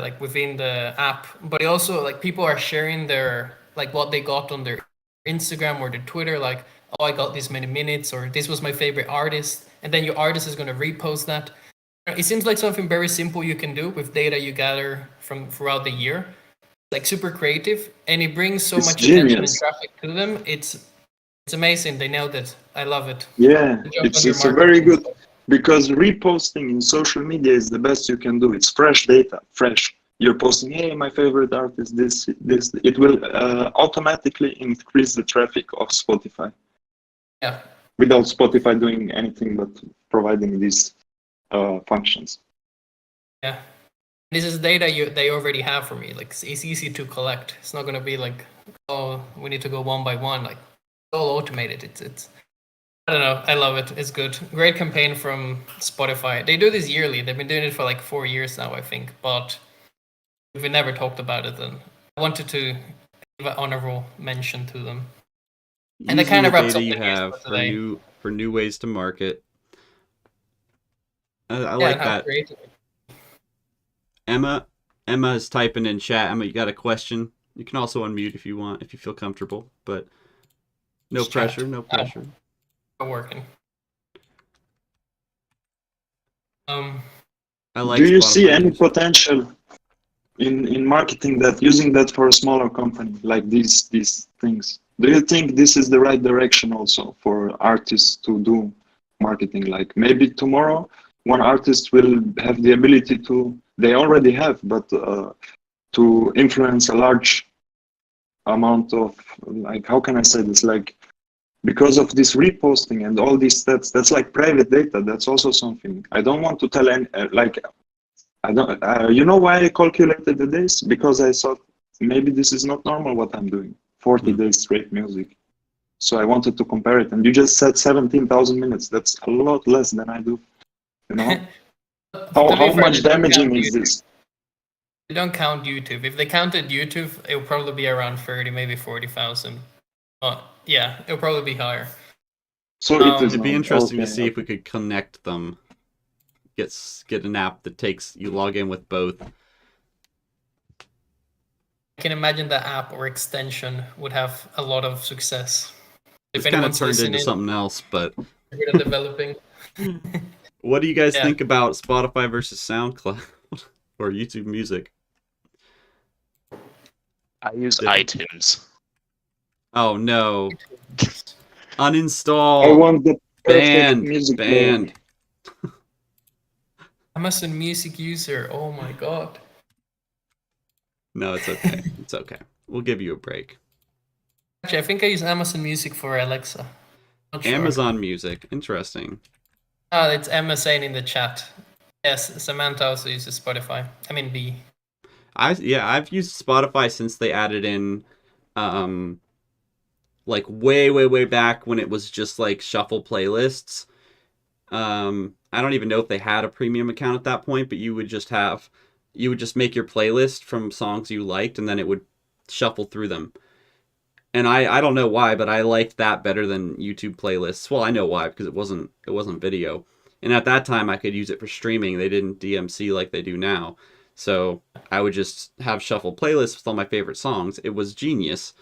like within the app, but it also like people are sharing their like what they got on their Instagram or their Twitter, like, oh, I got this many minutes, or this was my favorite artist, and then your artist is going to repost that. It seems like something very simple you can do with data you gather from throughout the year, like super creative, and it brings so It's much attention and genius. traffic to them. It's amazing. They nailed it. I love it. Yeah, Good job on it's your a very marketing. good, because reposting in social media is the best you can do. It's fresh data, fresh. You're posting, hey, my favorite artist, this. It will automatically increase the traffic of Spotify. Yeah, without Spotify doing anything but providing these functions. Yeah. This is data they already have for me. Like it's easy to collect. It's not gonna be like, oh, we need to go one by one. Like it's all automated. It's I don't know. I love it. It's good. Great campaign from Spotify. They do this yearly. They've been doing it for like 4 years now, I think. But we never talked about it. And I wanted to give an honorable mention to them. And that Using kind the of wraps data up you the news have for today. for new ways to market. I Yeah, like and how that. creative. Emma is typing in chat. Emma, you got a question? You can also unmute if you want, if you feel comfortable, but no Just chat. pressure, no pressure. Not working. I like Do you Spotify see any music. potential in marketing that, using that for a smaller company like these things? Do you think this is the right direction also for artists to do marketing? Like maybe tomorrow one artist will have the ability to, they already have, but to influence a large amount of, like, how can I say this? Like, because of this reposting and all these stats, that's like private data. That's also something. I don't want to tell any, like, I don't, you know why I calculated the days? Because I thought maybe this is not normal what I'm doing. 40 days straight music. So I wanted to compare it. And you just said 17,000 minutes. That's a lot less than I do. You know? how much damaging is this? They don't count YouTube. If they counted YouTube, it would probably be around 30, maybe 40,000. Yeah, it'll probably be higher. So it is. It'd be not. interesting to Okay, see if okay. we could connect them. Get an app that takes you log in with both. I can imagine the app or extension would have a lot of success. It's If kind of anyone's turned into listening, something else, but good at developing. what do you guys Yeah. think about Spotify versus SoundCloud or YouTube Music? I use Different. iTunes. Oh no. I Uninstall. want the perfect Banned. music player. Banned. Amazon Music user. Oh my god. No, it's okay. It's okay. We'll give you a break. Actually, I think I use Amazon Music for Alexa. Not sure. Amazon Music. Interesting. Oh, it's Emma saying in the chat. Yes, Samantha also uses Spotify. I mean B. I've used Spotify since they added in like way back when it was just like shuffle playlists. I don't even know if they had a premium account at that point, but you would just make your playlist from songs you liked and then it would shuffle through them. And I don't know why, but I liked that better than YouTube playlists. Well, I know why, because it wasn't video. And at that time I could use it for streaming. They didn't DMC like they do now. So I would just have shuffle playlists with all my favorite songs. It was genius.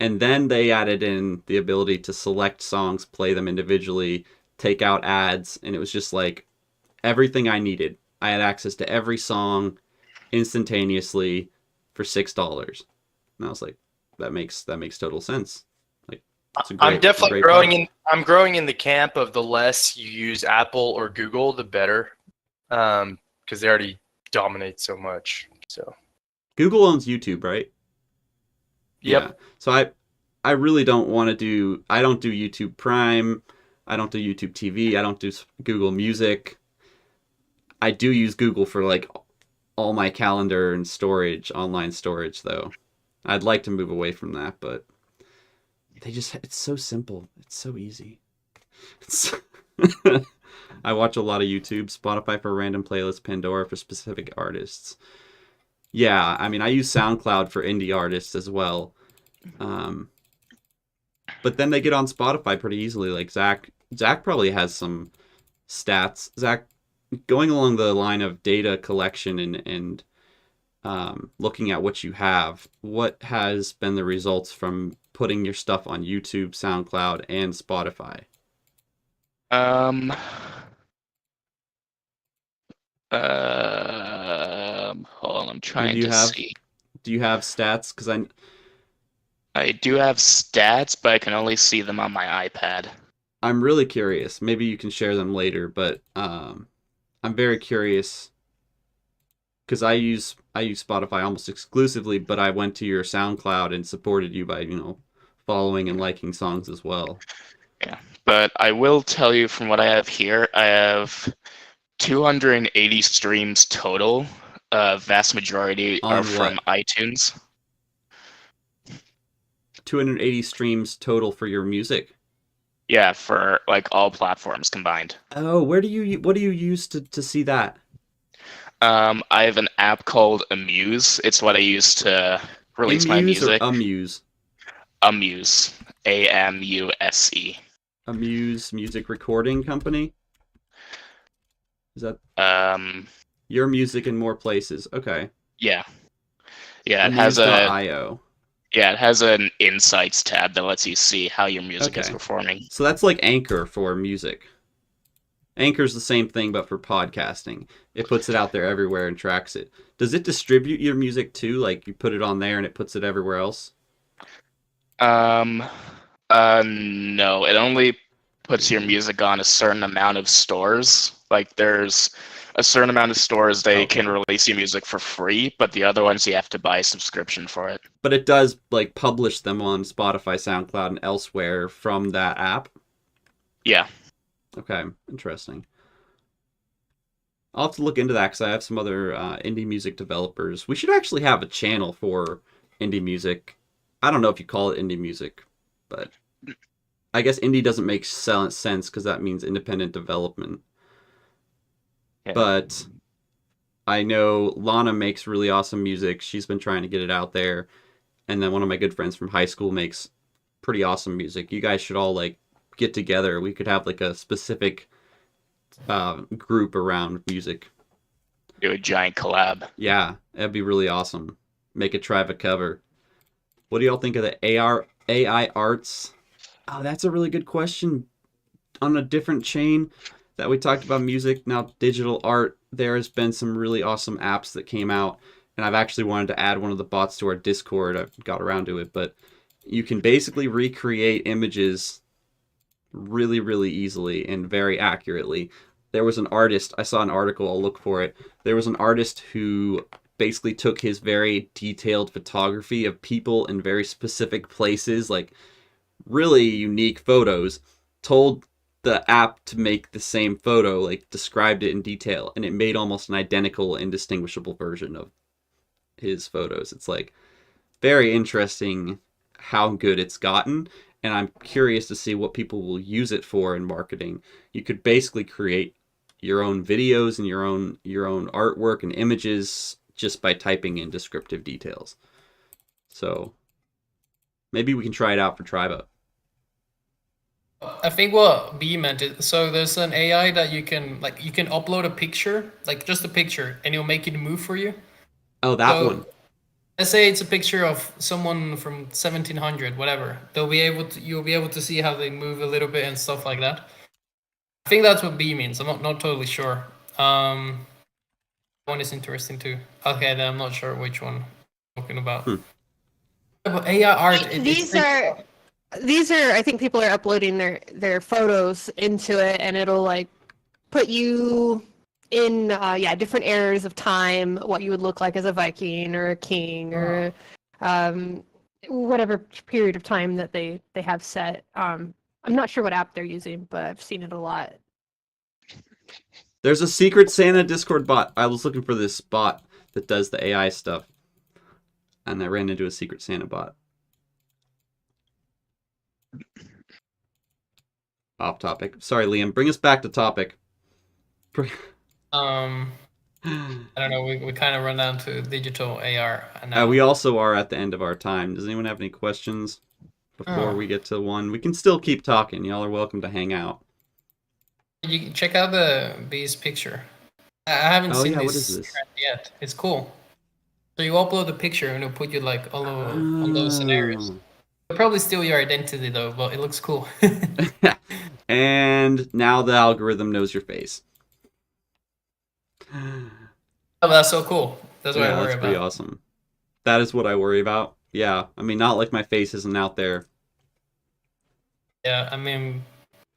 And then they added in the ability to select songs, play them individually, take out ads, and it was just like everything I needed. I had access to every song instantaneously for $6. And I was like, that makes total sense. Like, it's a great, I'm definitely great product. I'm growing in the camp of the less you use Apple or Google, the better, because they already dominate so much. So Google owns YouTube, right? Yep. Yeah. So I really don't want to do. I don't do YouTube Prime. I don't do YouTube TV. I don't do Google Music. I do use Google for like all my calendar and storage, online storage though. I'd like to move away from that, but it's so simple. It's so easy. I watch a lot of YouTube, Spotify for random playlists, Pandora for specific artists. Yeah, I mean, I use SoundCloud for indie artists as well. But then they get on Spotify pretty easily. Like Zach probably has some stats. Zach, going along the line of data collection and looking at what you have, what has been the results from putting your stuff on YouTube, SoundCloud, and Spotify? Hold on, I'm trying to see. Do you have stats? Because I do have stats, but I can only see them on my iPad. I'm really curious. Maybe you can share them later, but I'm very curious because I use Spotify almost exclusively, but I went to your SoundCloud and supported you by following and liking songs as well. Yeah, but I will tell you from what I have here, I have 280 streams total. Vast majority On are from what? iTunes. 280 streams total for your music. Yeah, for like all platforms combined. Oh, what do you use to see that? I have an app called Amuse. It's what I use to release my Amuse or music. Amuse? Amuse, Amuse. Amuse Music Recording Company? Is that Um, your music in more places? Okay. yeah, yeah. It has a Amuse.io. yeah, it has an insights tab that lets you see how your music is Okay. performing. So that's like Anchor for music. Anchor's the same thing, but for podcasting. It puts it out there everywhere and tracks it. Does it distribute your music too? Like you put it on there and it puts it everywhere else? Um, no, it only puts your music on a certain amount of stores. Like there's a certain amount of stores they can release your music for free, but the other ones you have to buy a subscription for it. But it does like publish them on Spotify, SoundCloud, and elsewhere from that app? Yeah. Okay, interesting. I'll have to look into that because I have some other indie music developers. We should actually have a channel for indie music. I don't know if you call it indie music, but I guess indie doesn't make sense because that means independent development. Yeah. But I know Lana makes really awesome music. She's been trying to get it out there. And then one of my good friends from high school makes pretty awesome music. You guys should all like get together. We could have like a specific group around music. Do a giant collab. Yeah, that'd be really awesome. Make a Triva cover. What do y'all think of the AI arts? Oh, that's a really good question. On a different chain that we talked about music, now digital art, there has been some really awesome apps that came out, and I've actually wanted to add one of the bots to our Discord. I've got around to it, but you can basically recreate images really, really easily and very accurately. There was an artist, I saw an article, I'll look for it. There was an artist who basically took his very detailed photography of people in very specific places, like really unique photos, told the app to make the same photo, like described it in detail, and it made almost an identical, indistinguishable version of his photos. It's like very interesting how good it's gotten, and I'm curious to see what people will use it for in marketing. You could basically create your own videos and your own artwork and images just by typing in descriptive details. So maybe we can try it out for Triba. I think what B meant is, so there's an AI that you can upload a picture, like just a picture, and it'll make it move for you. Oh, that So, one. let's say it's a picture of someone from 1700, whatever. You'll be able to see how they move a little bit and stuff like that. I think that's what B means. I'm not totally sure. One is interesting too. Okay, then I'm not sure which one I'm talking about. But AI art. These are I think people are uploading their photos into it, and it'll like put you in different eras of time, what you would look like as a Viking or a king or whatever period of time that they have set. I'm not sure what app they're using, but I've seen it a lot. There's a Secret Santa Discord bot. I was looking for this bot that does the AI stuff, and I ran into a Secret Santa bot. Off topic. Sorry, Liam. Bring us back to topic. I don't know. We kind of run down to digital AR. Now. We also are at the end of our time. Does anyone have any questions before we get to one? We can still keep talking. Y'all are welcome to hang out. You can check out the bee's picture. I haven't seen what this is this? yet. It's cool. So you upload the picture and it'll put you like all over on those scenarios. It'll probably steal your identity though, but it looks cool. And now the algorithm knows your face. Oh, that's so cool. That's what I worry that's pretty about. awesome. That is what I worry about. Yeah, I mean, not like my face isn't out there. Yeah, I mean,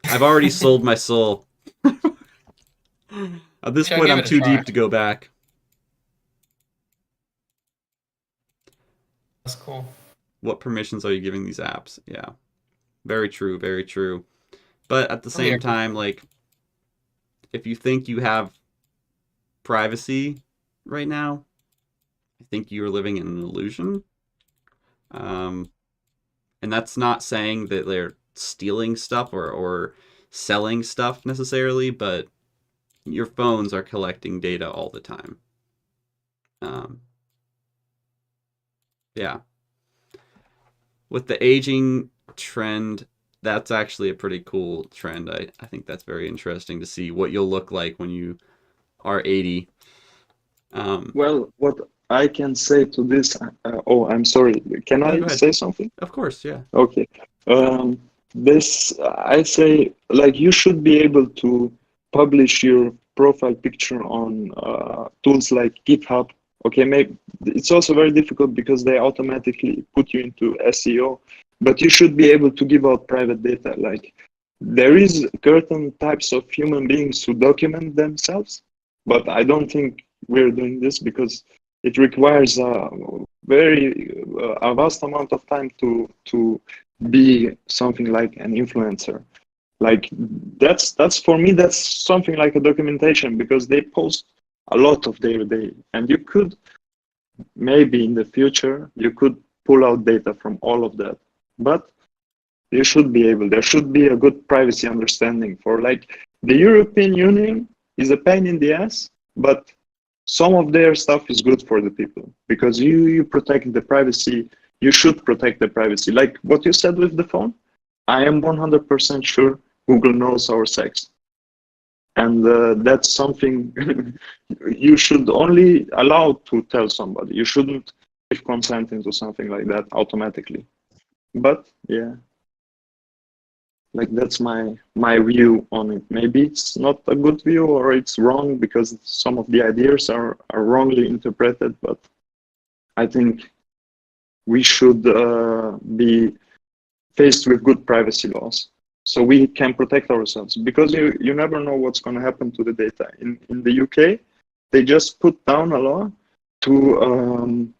I've already sold my soul. At this Shall I point, give I'm it a too try? deep to go back. that's cool. What permissions are you giving these apps? Yeah, very true, very true. But at the Oh, yeah. same time, like, if you think you have privacy right now, I think you're living in an illusion. And that's not saying that they're stealing stuff or selling stuff necessarily, but your phones are collecting data all the time. Yeah. With the aging trend, that's actually a pretty cool trend. I think that's very interesting to see what you'll look like when you are 80. Well, what I can say to this, oh, I'm sorry. Can No, I go ahead. say something? Of course, yeah. Okay. This, I say, like, you should be able to publish your profile picture on tools like GitHub. Okay, maybe it's also very difficult because they automatically put you into SEO, but you should be able to give out private data. Like, there is certain types of human beings who document themselves, but I don't think we're doing this because it requires a vast amount of time to be something like an influencer. Like, that's for me, that's something like a documentation because they post a lot of their day, and you could maybe in the future you could pull out data from all of that, but you should be able, there should be a good privacy understanding. For like, the European Union is a pain in the ass, but some of their stuff is good for the people because you protect the privacy. You should protect the privacy. Like what you said with the phone, I am 100% sure Google knows our sex. And that's something you should only allow to tell somebody. You shouldn't give consent into something like that automatically. But yeah, like that's my view on it. Maybe it's not a good view or it's wrong because some of the ideas are wrongly interpreted, but I think we should be faced with good privacy laws so we can protect ourselves, because you never know what's going to happen to the data. In the UK, they just put down a law to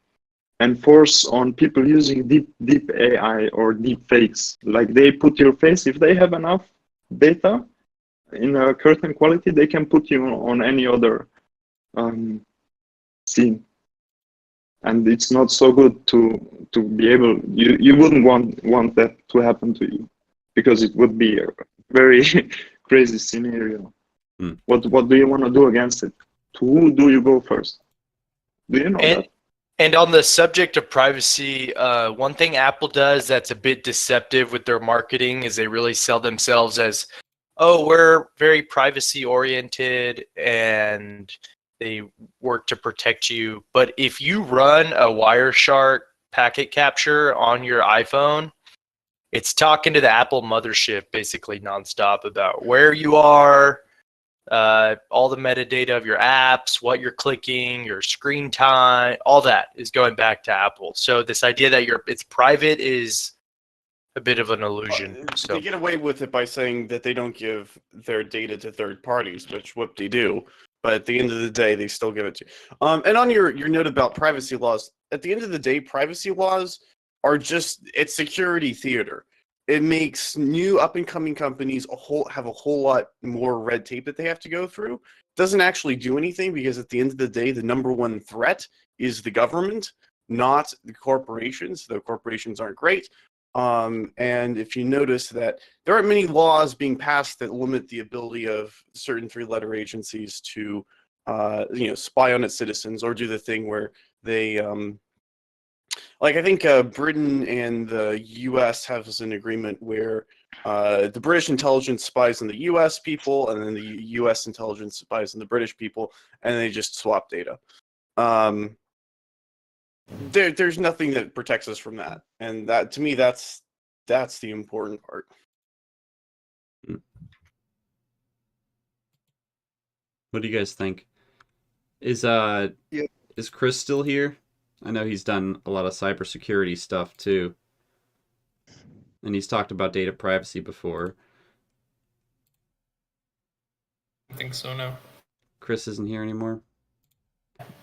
enforce on people using deep AI or deep fakes. Like, they put your face, if they have enough data in a certain quality, they can put you on any other scene. And it's not so good to be able, you wouldn't want that to happen to you, because it would be a very crazy scenario. What do you want to do against it? To who do you go first? Do you know that? And on the subject of privacy, one thing Apple does that's a bit deceptive with their marketing is they really sell themselves as, oh, we're very privacy oriented and they work to protect you. But if you run a Wireshark packet capture on your iPhone, it's talking to the Apple mothership basically nonstop about where you are, all the metadata of your apps, what you're clicking, your screen time, all that is going back to Apple. So this idea that it's private is a bit of an illusion. So They get away with it by saying that they don't give their data to third parties, which whoop-de-doo. But at the end of the day, they still give it to you. And on your note about privacy laws, at the end of the day, privacy laws are just, it's security theater. It makes new up-and-coming companies have a whole lot more red tape that they have to go through. It doesn't actually do anything, because at the end of the day, the number one threat is the government, not the corporations. The corporations aren't great. And if you notice that there aren't many laws being passed that limit the ability of certain three-letter agencies to, spy on its citizens or do the thing where they, like I think Britain and the U.S. have an agreement where the British intelligence spies on the U.S. people, and then the U.S. intelligence spies on the British people, and they just swap data. There's nothing that protects us from that, and that, to me, that's the important part. What do you guys think? Is Chris still here? I know he's done a lot of cybersecurity stuff too, and he's talked about data privacy before. I think so, no. Chris isn't here anymore.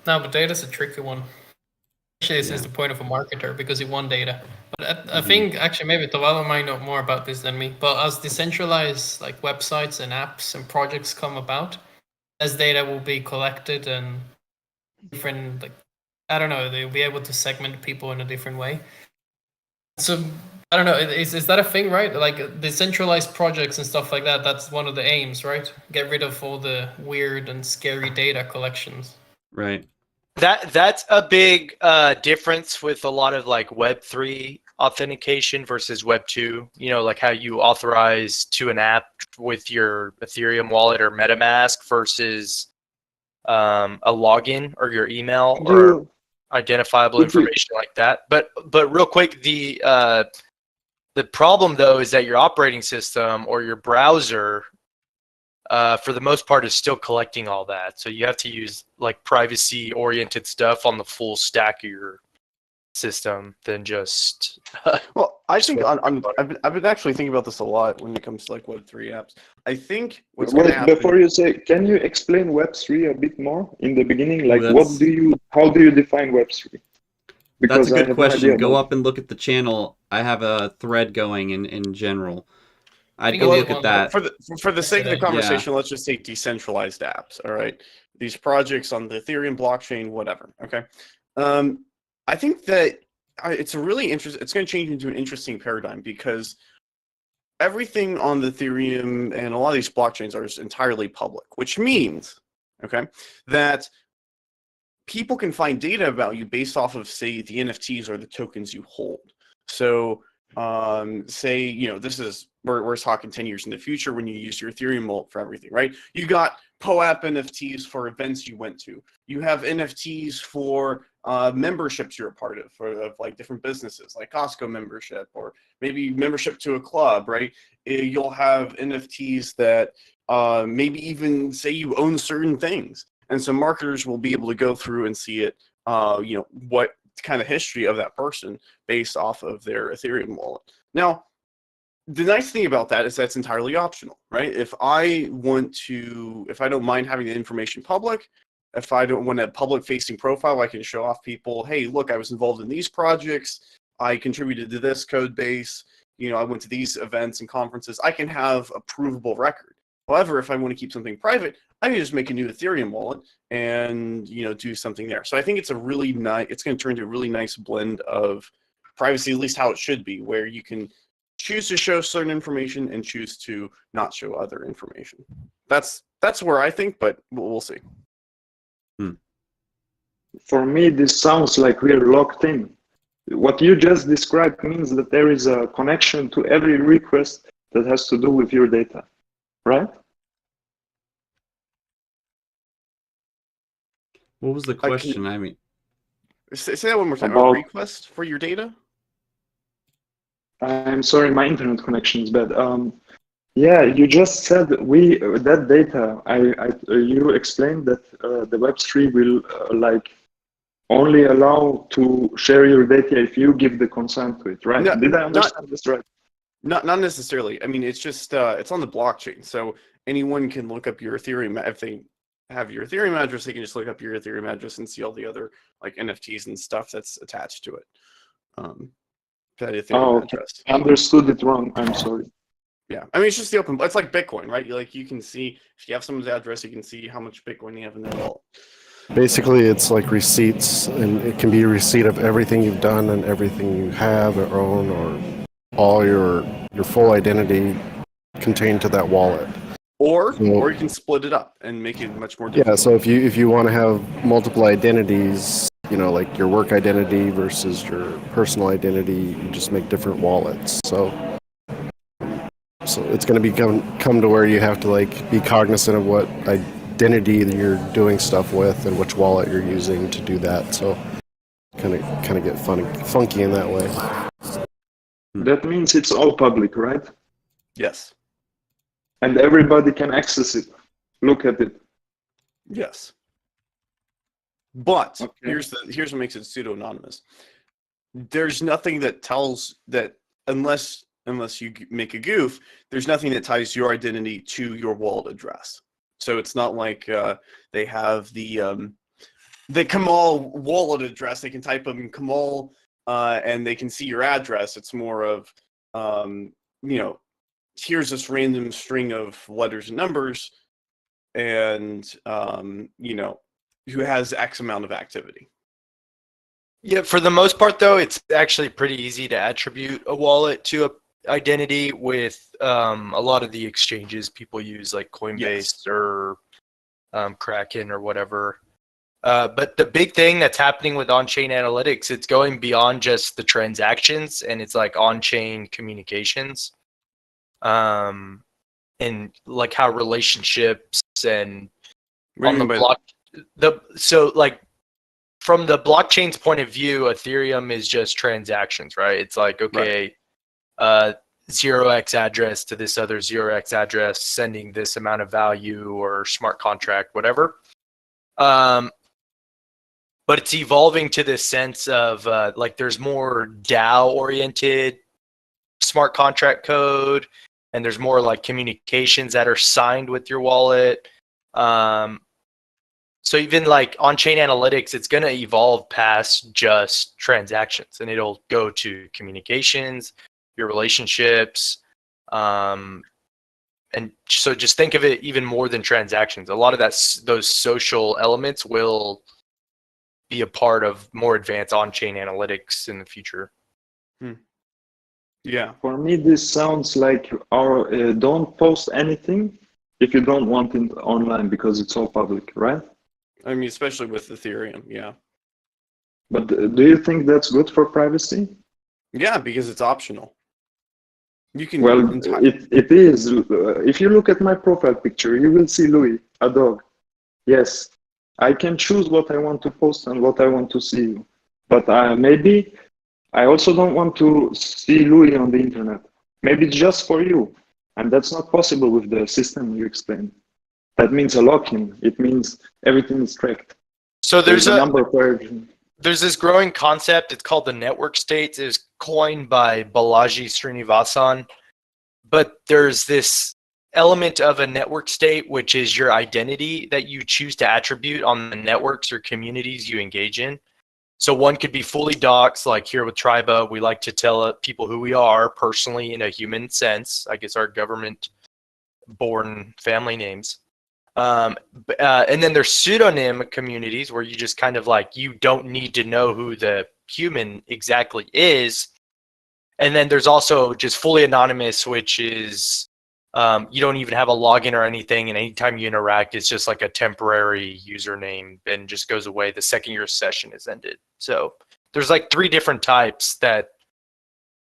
No, but data's a tricky one. Actually, this is the point of a marketer because you want data. But I think actually maybe Tavallo might know more about this than me. But as decentralized like websites and apps and projects come about, as data will be collected and different like I don't know, they'll be able to segment people in a different way. So I don't know, is that a thing, right? Like decentralized projects and stuff like that, that's one of the aims, right? Get rid of all the weird and scary data collections. Right. That's a big difference with a lot of like Web3 authentication versus Web2. You know, like how you authorize to an app with your Ethereum wallet or MetaMask versus a login or your email or identifiable information like that. But real quick, the problem though is that your operating system or your browser for the most part is still collecting all that. So you have to use like privacy oriented stuff on the full stack of your system than just Well, I think I've been actually thinking about this a lot when it comes to like Web3 apps. I think what's going to Wait, happen. before you say, can you explain Web3 a bit more in the beginning? Like, Well, how do you define Web3? That's a I good have no question. idea Go about up and look at the channel. I have a thread going in general. I'd think go I look did at one. that. For the sake of the Yeah. conversation, let's just say decentralized apps. All right, these projects on the Ethereum blockchain, whatever. Okay, I think that it's a really interesting. It's going to change into an interesting paradigm because everything on the Ethereum and a lot of these blockchains are entirely public, which means, okay, that people can find data about you based off of, say, the NFTs or the tokens you hold. So, say, you know, this is, we're talking 10 years in the future when you use your Ethereum wallet for everything, right? You got POAP NFTs for events you went to. You have NFTs for memberships you're a part of like different businesses, like Costco membership, or maybe membership to a club, right? You'll have NFTs that maybe even say you own certain things. And so marketers will be able to go through and see it, you know, what kind of history of that person based off of their Ethereum wallet. Now, the nice thing about that is that's entirely optional, right? If I don't mind having the information public, if I don't want a public facing profile, I can show off people, hey, look, I was involved in these projects. I contributed to this code base. You know, I went to these events and conferences. I can have a provable record. However, if I want to keep something private, I can just make a new Ethereum wallet and, you know, do something there. So I think it's a really nice, it's going to turn into a really nice blend of privacy, at least how it should be, where you can choose to show certain information and choose to not show other information. That's where I think, but we'll see. For me, this sounds like we're locked in. What you just described means that there is a connection to every request that has to do with your data, right? What was the question? I mean, Say that one more time. About- A request for your data? I'm sorry, my internet connection is bad. Yeah, you just said that data. You explained that the Web3 will like only allow to share your data if you give the consent to it, right? No, Did I understand this right? Not necessarily. I mean, it's just it's on the blockchain, so anyone can look up your Ethereum. If they have your Ethereum address, they can just look up your Ethereum address and see all the other like NFTs and stuff that's attached to it. That Ethereum address. Understood it wrong. I'm sorry. Yeah, I mean it's just the open. It's like Bitcoin, right? You can see if you have someone's address, you can see how much Bitcoin you have in their wallet. Basically, it's like receipts, and it can be a receipt of everything you've done and everything you have or own, or all your full identity contained to that wallet. Or Well- you can split it up and make it much more difficult. Yeah, so if you want to have multiple identities, you know, like your work identity versus your personal identity, you just make different wallets. So it's going to come to where you have to like be cognizant of what identity that you're doing stuff with and which wallet you're using to do that. So kind of get funky in that way. That means it's all public, right? Yes. And everybody can access it. Look at it. Yes. But Okay. here's what makes it pseudo-anonymous. There's nothing that tells that unless you make a goof, there's nothing that ties your identity to your wallet address. So it's not like they have the the Kamal wallet address. They can type in Kamal, and they can see your address. It's more of, here's this random string of letters and numbers, and who has X amount of activity. Yeah, for the most part, though, it's actually pretty easy to attribute a wallet to a identity with a lot of the exchanges people use, like Coinbase or Kraken or whatever. But the big thing that's happening with on-chain analytics, it's going beyond just the transactions, and it's like on-chain communications, and like how relationships and on the block. So like from the blockchain's point of view, Ethereum is just transactions, right? It's like, okay, 0x address to this other 0x address, sending this amount of value or smart contract, whatever. But it's evolving to this sense of like there's more DAO-oriented smart contract code, and there's more like communications that are signed with your wallet. So even like on-chain analytics, it's going to evolve past just transactions, and it'll go to communications, your relationships, and so just think of it even more than transactions. A lot of those social elements will be a part of more advanced on-chain analytics in the future. Yeah. For me, this sounds like our don't post anything if you don't want it online because it's all public, right? I mean, especially with Ethereum, yeah. But do you think that's good for privacy? Yeah, because it's optional. You can. Well, it is. If you look at my profile picture, you will see Louis, a dog. Yes, I can choose what I want to post and what I want to see you. But maybe I also don't want to see Louis on the internet. Maybe it's just for you. And that's not possible with the system you explained. That means a lock-in. It means everything is tracked. So there's a number for everything. There's this growing concept. It's called the network state. It was coined by Balaji Srinivasan. But there's this element of a network state, which is your identity that you choose to attribute on the networks or communities you engage in. So one could be fully doxed, like here with Triba, we like to tell people who we are personally in a human sense. I guess our government-born family names. And then there's pseudonym communities where you just kind of like, you don't need to know who the human exactly is. And then there's also just fully anonymous, which is you don't even have a login or anything, and anytime you interact, it's just like a temporary username and just goes away the second your session is ended. So there's like 3 different types that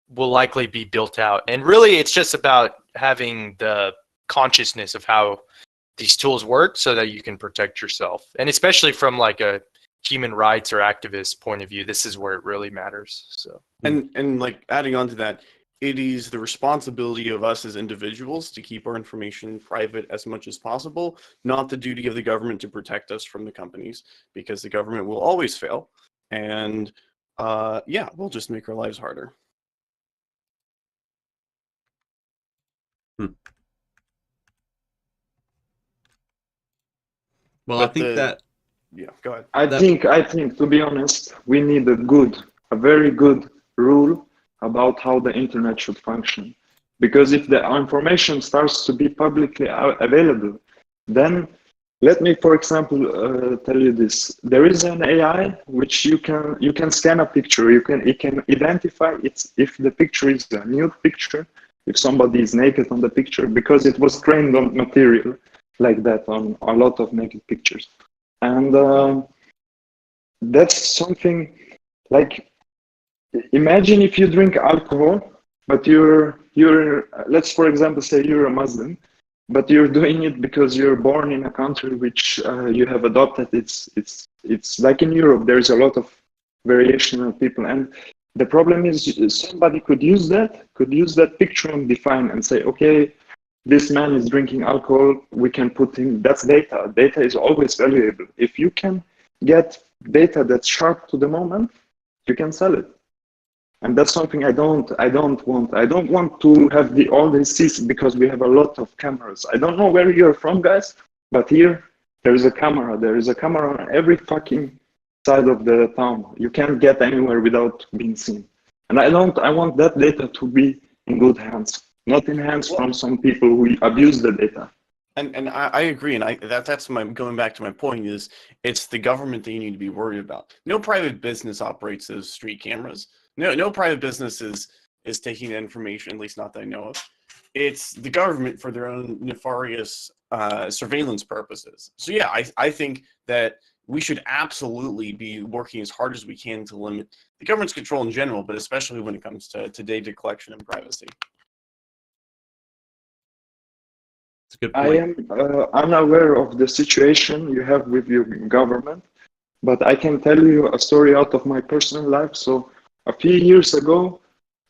will likely be built out. And really, it's just about having the consciousness of how these tools work so that you can protect yourself. And especially from like a human rights or activist point of view, this is where it really matters. So and like adding on to that, it is the responsibility of us as individuals to keep our information private as much as possible, not the duty of the government to protect us from the companies, because the government will always fail. And we'll just make our lives harder. Well, But I think yeah, go ahead. I think, to be honest, we need a very good rule about how the internet should function. Because if the information starts to be publicly available, then let me, for example, tell you this. There is an AI which you can scan a picture. It can identify if the picture is a nude picture, if somebody is naked on the picture, because it was trained on material like that on a lot of naked pictures. And that's something like, imagine if you drink alcohol, but you're let's for example say you're a Muslim, but you're doing it because you're born in a country which you have adopted. It's like in Europe, there's a lot of variation of people, and the problem is somebody could use that picture and define and say, okay, this man is drinking alcohol, we can put him, that's data. Data is always valuable. If you can get data that's sharp to the moment, you can sell it. And that's something I don't want. I don't want to have all this, because we have a lot of cameras. I don't know where you're from, guys, but here there is a camera. There is a camera on every fucking side of the town. You can't get anywhere without being seen. And I want that data to be in good hands, not in hands from some people who abuse the data. And I agree, and that's my going back to my point is it's the government that you need to be worried about. No private business operates as street cameras. No private business is taking that information, at least not that I know of. It's the government for their own nefarious surveillance purposes. So yeah, I think that we should absolutely be working as hard as we can to limit the government's control in general, but especially when it comes to data collection and privacy. It's a good I point. am unaware of the situation you have with your government, but I can tell you a story out of my personal life. So a few years ago,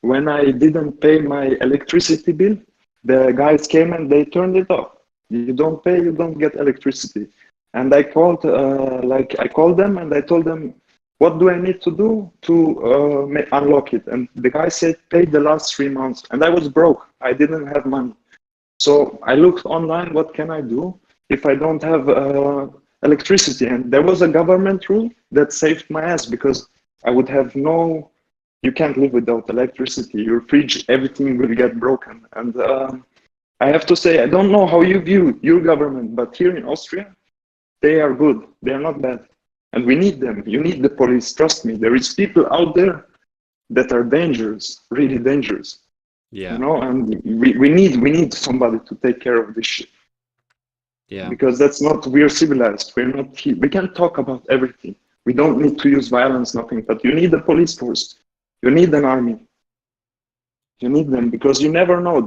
when I didn't pay my electricity bill, the guys came and they turned it off. You don't pay, you don't get electricity. And I called them and I told them, what do I need to do to unlock it? And the guy said, pay the last 3 months. And I was broke. I didn't have money. So I looked online, what can I do if I don't have electricity? And there was a government rule that saved my ass because I would have you can't live without electricity. Your fridge, everything will get broken. And I have to say, I don't know how you view your government, but here in Austria, they are good. They are not bad. And we need them. You need the police. Trust me. There is people out there that are dangerous, really dangerous. Yeah. You know, and we need somebody to take care of this shit. Yeah. Because we're civilized. We can talk about everything. We don't need to use violence, nothing, but you need a police force. You need an army. You need them because you never know.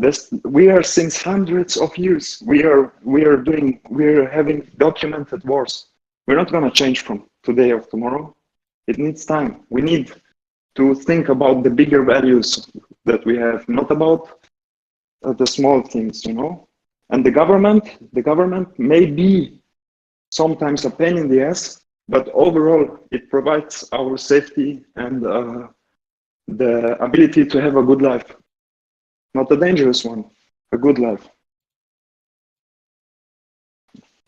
We are since hundreds of years. We are having documented wars. We're not gonna change from today or tomorrow. It needs time. We need to think about the bigger values that we have, not about the small things, you know. And the government may be sometimes a pain in the ass, but overall it provides our safety and the ability to have a good life. Not a dangerous one, a good life.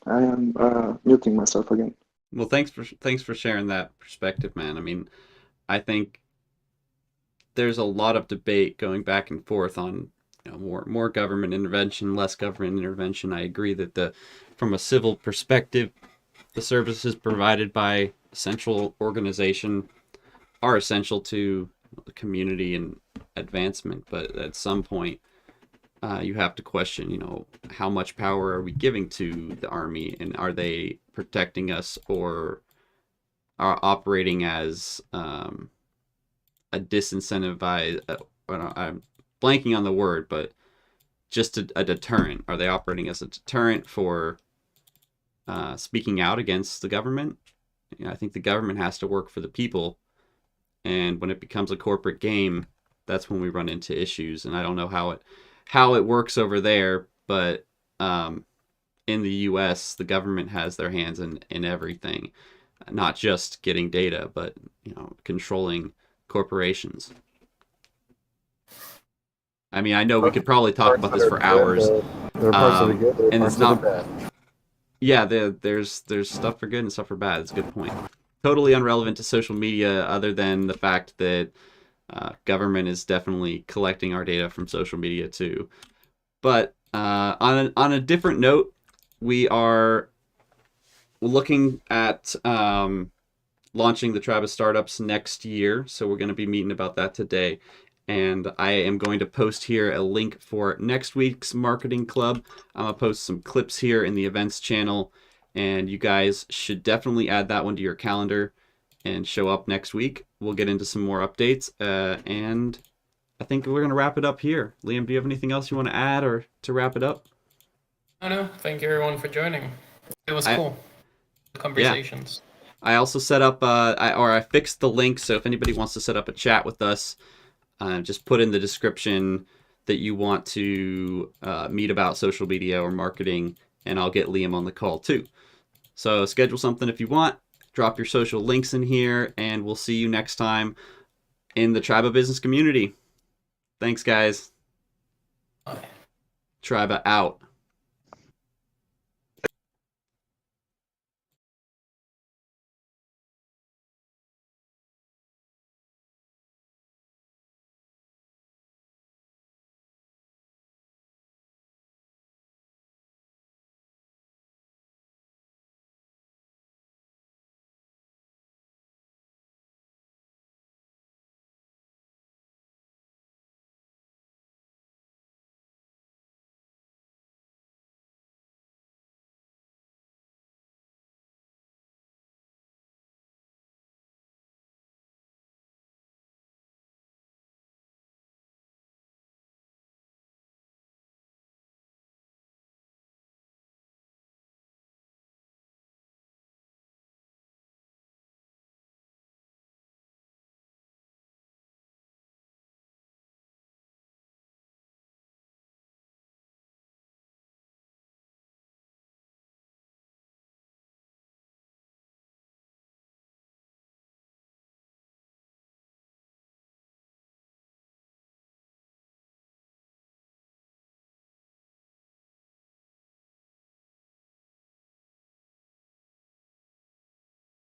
I am muting myself again. Well, thanks for sharing that perspective, man. I mean, I think there's a lot of debate going back and forth on, you know, more government intervention, less government intervention. I agree that from a civil perspective, the services provided by a central organization are essential to the community and advancement. But at some point, you have to question, you know, how much power are we giving to the army, and are they protecting us or are operating as a disincentivized, I'm blanking on the word, but just a deterrent? Are they operating as a deterrent for speaking out against the government? You know, I think the government has to work for the people, and when it becomes a corporate game, that's when we run into issues. And I don't know how it works over there, but in the US, the government has their hands in everything, not just getting data, but, you know, controlling corporations. I mean, I know we could probably talk about this for hours. There are parts that are good, there are And parts it's that are not. bad. Yeah, there's stuff for good and stuff for bad. It's a good point. Totally irrelevant to social media, other than the fact that government is definitely collecting our data from social media too. But on a different note, we are looking at launching the Travis Startups next year, so we're going to be meeting about that today. And I am going to post here a link for next week's marketing club. I'm going to post some clips here in the events channel, and you guys should definitely add that one to your calendar and show up next week. We'll get into some more updates, and I think we're going to wrap it up here. Liam, do you have anything else you want to add or to wrap it up? No, thank you everyone for joining. It was cool. Conversations. I also set up, I fixed the link, so if anybody wants to set up a chat with us, just put in the description that you want to meet about social media or marketing, and I'll get Liam on the call too. So schedule something if you want. Drop your social links in here, and we'll see you next time in the Triba Business community. Thanks, guys. Bye. Triba out.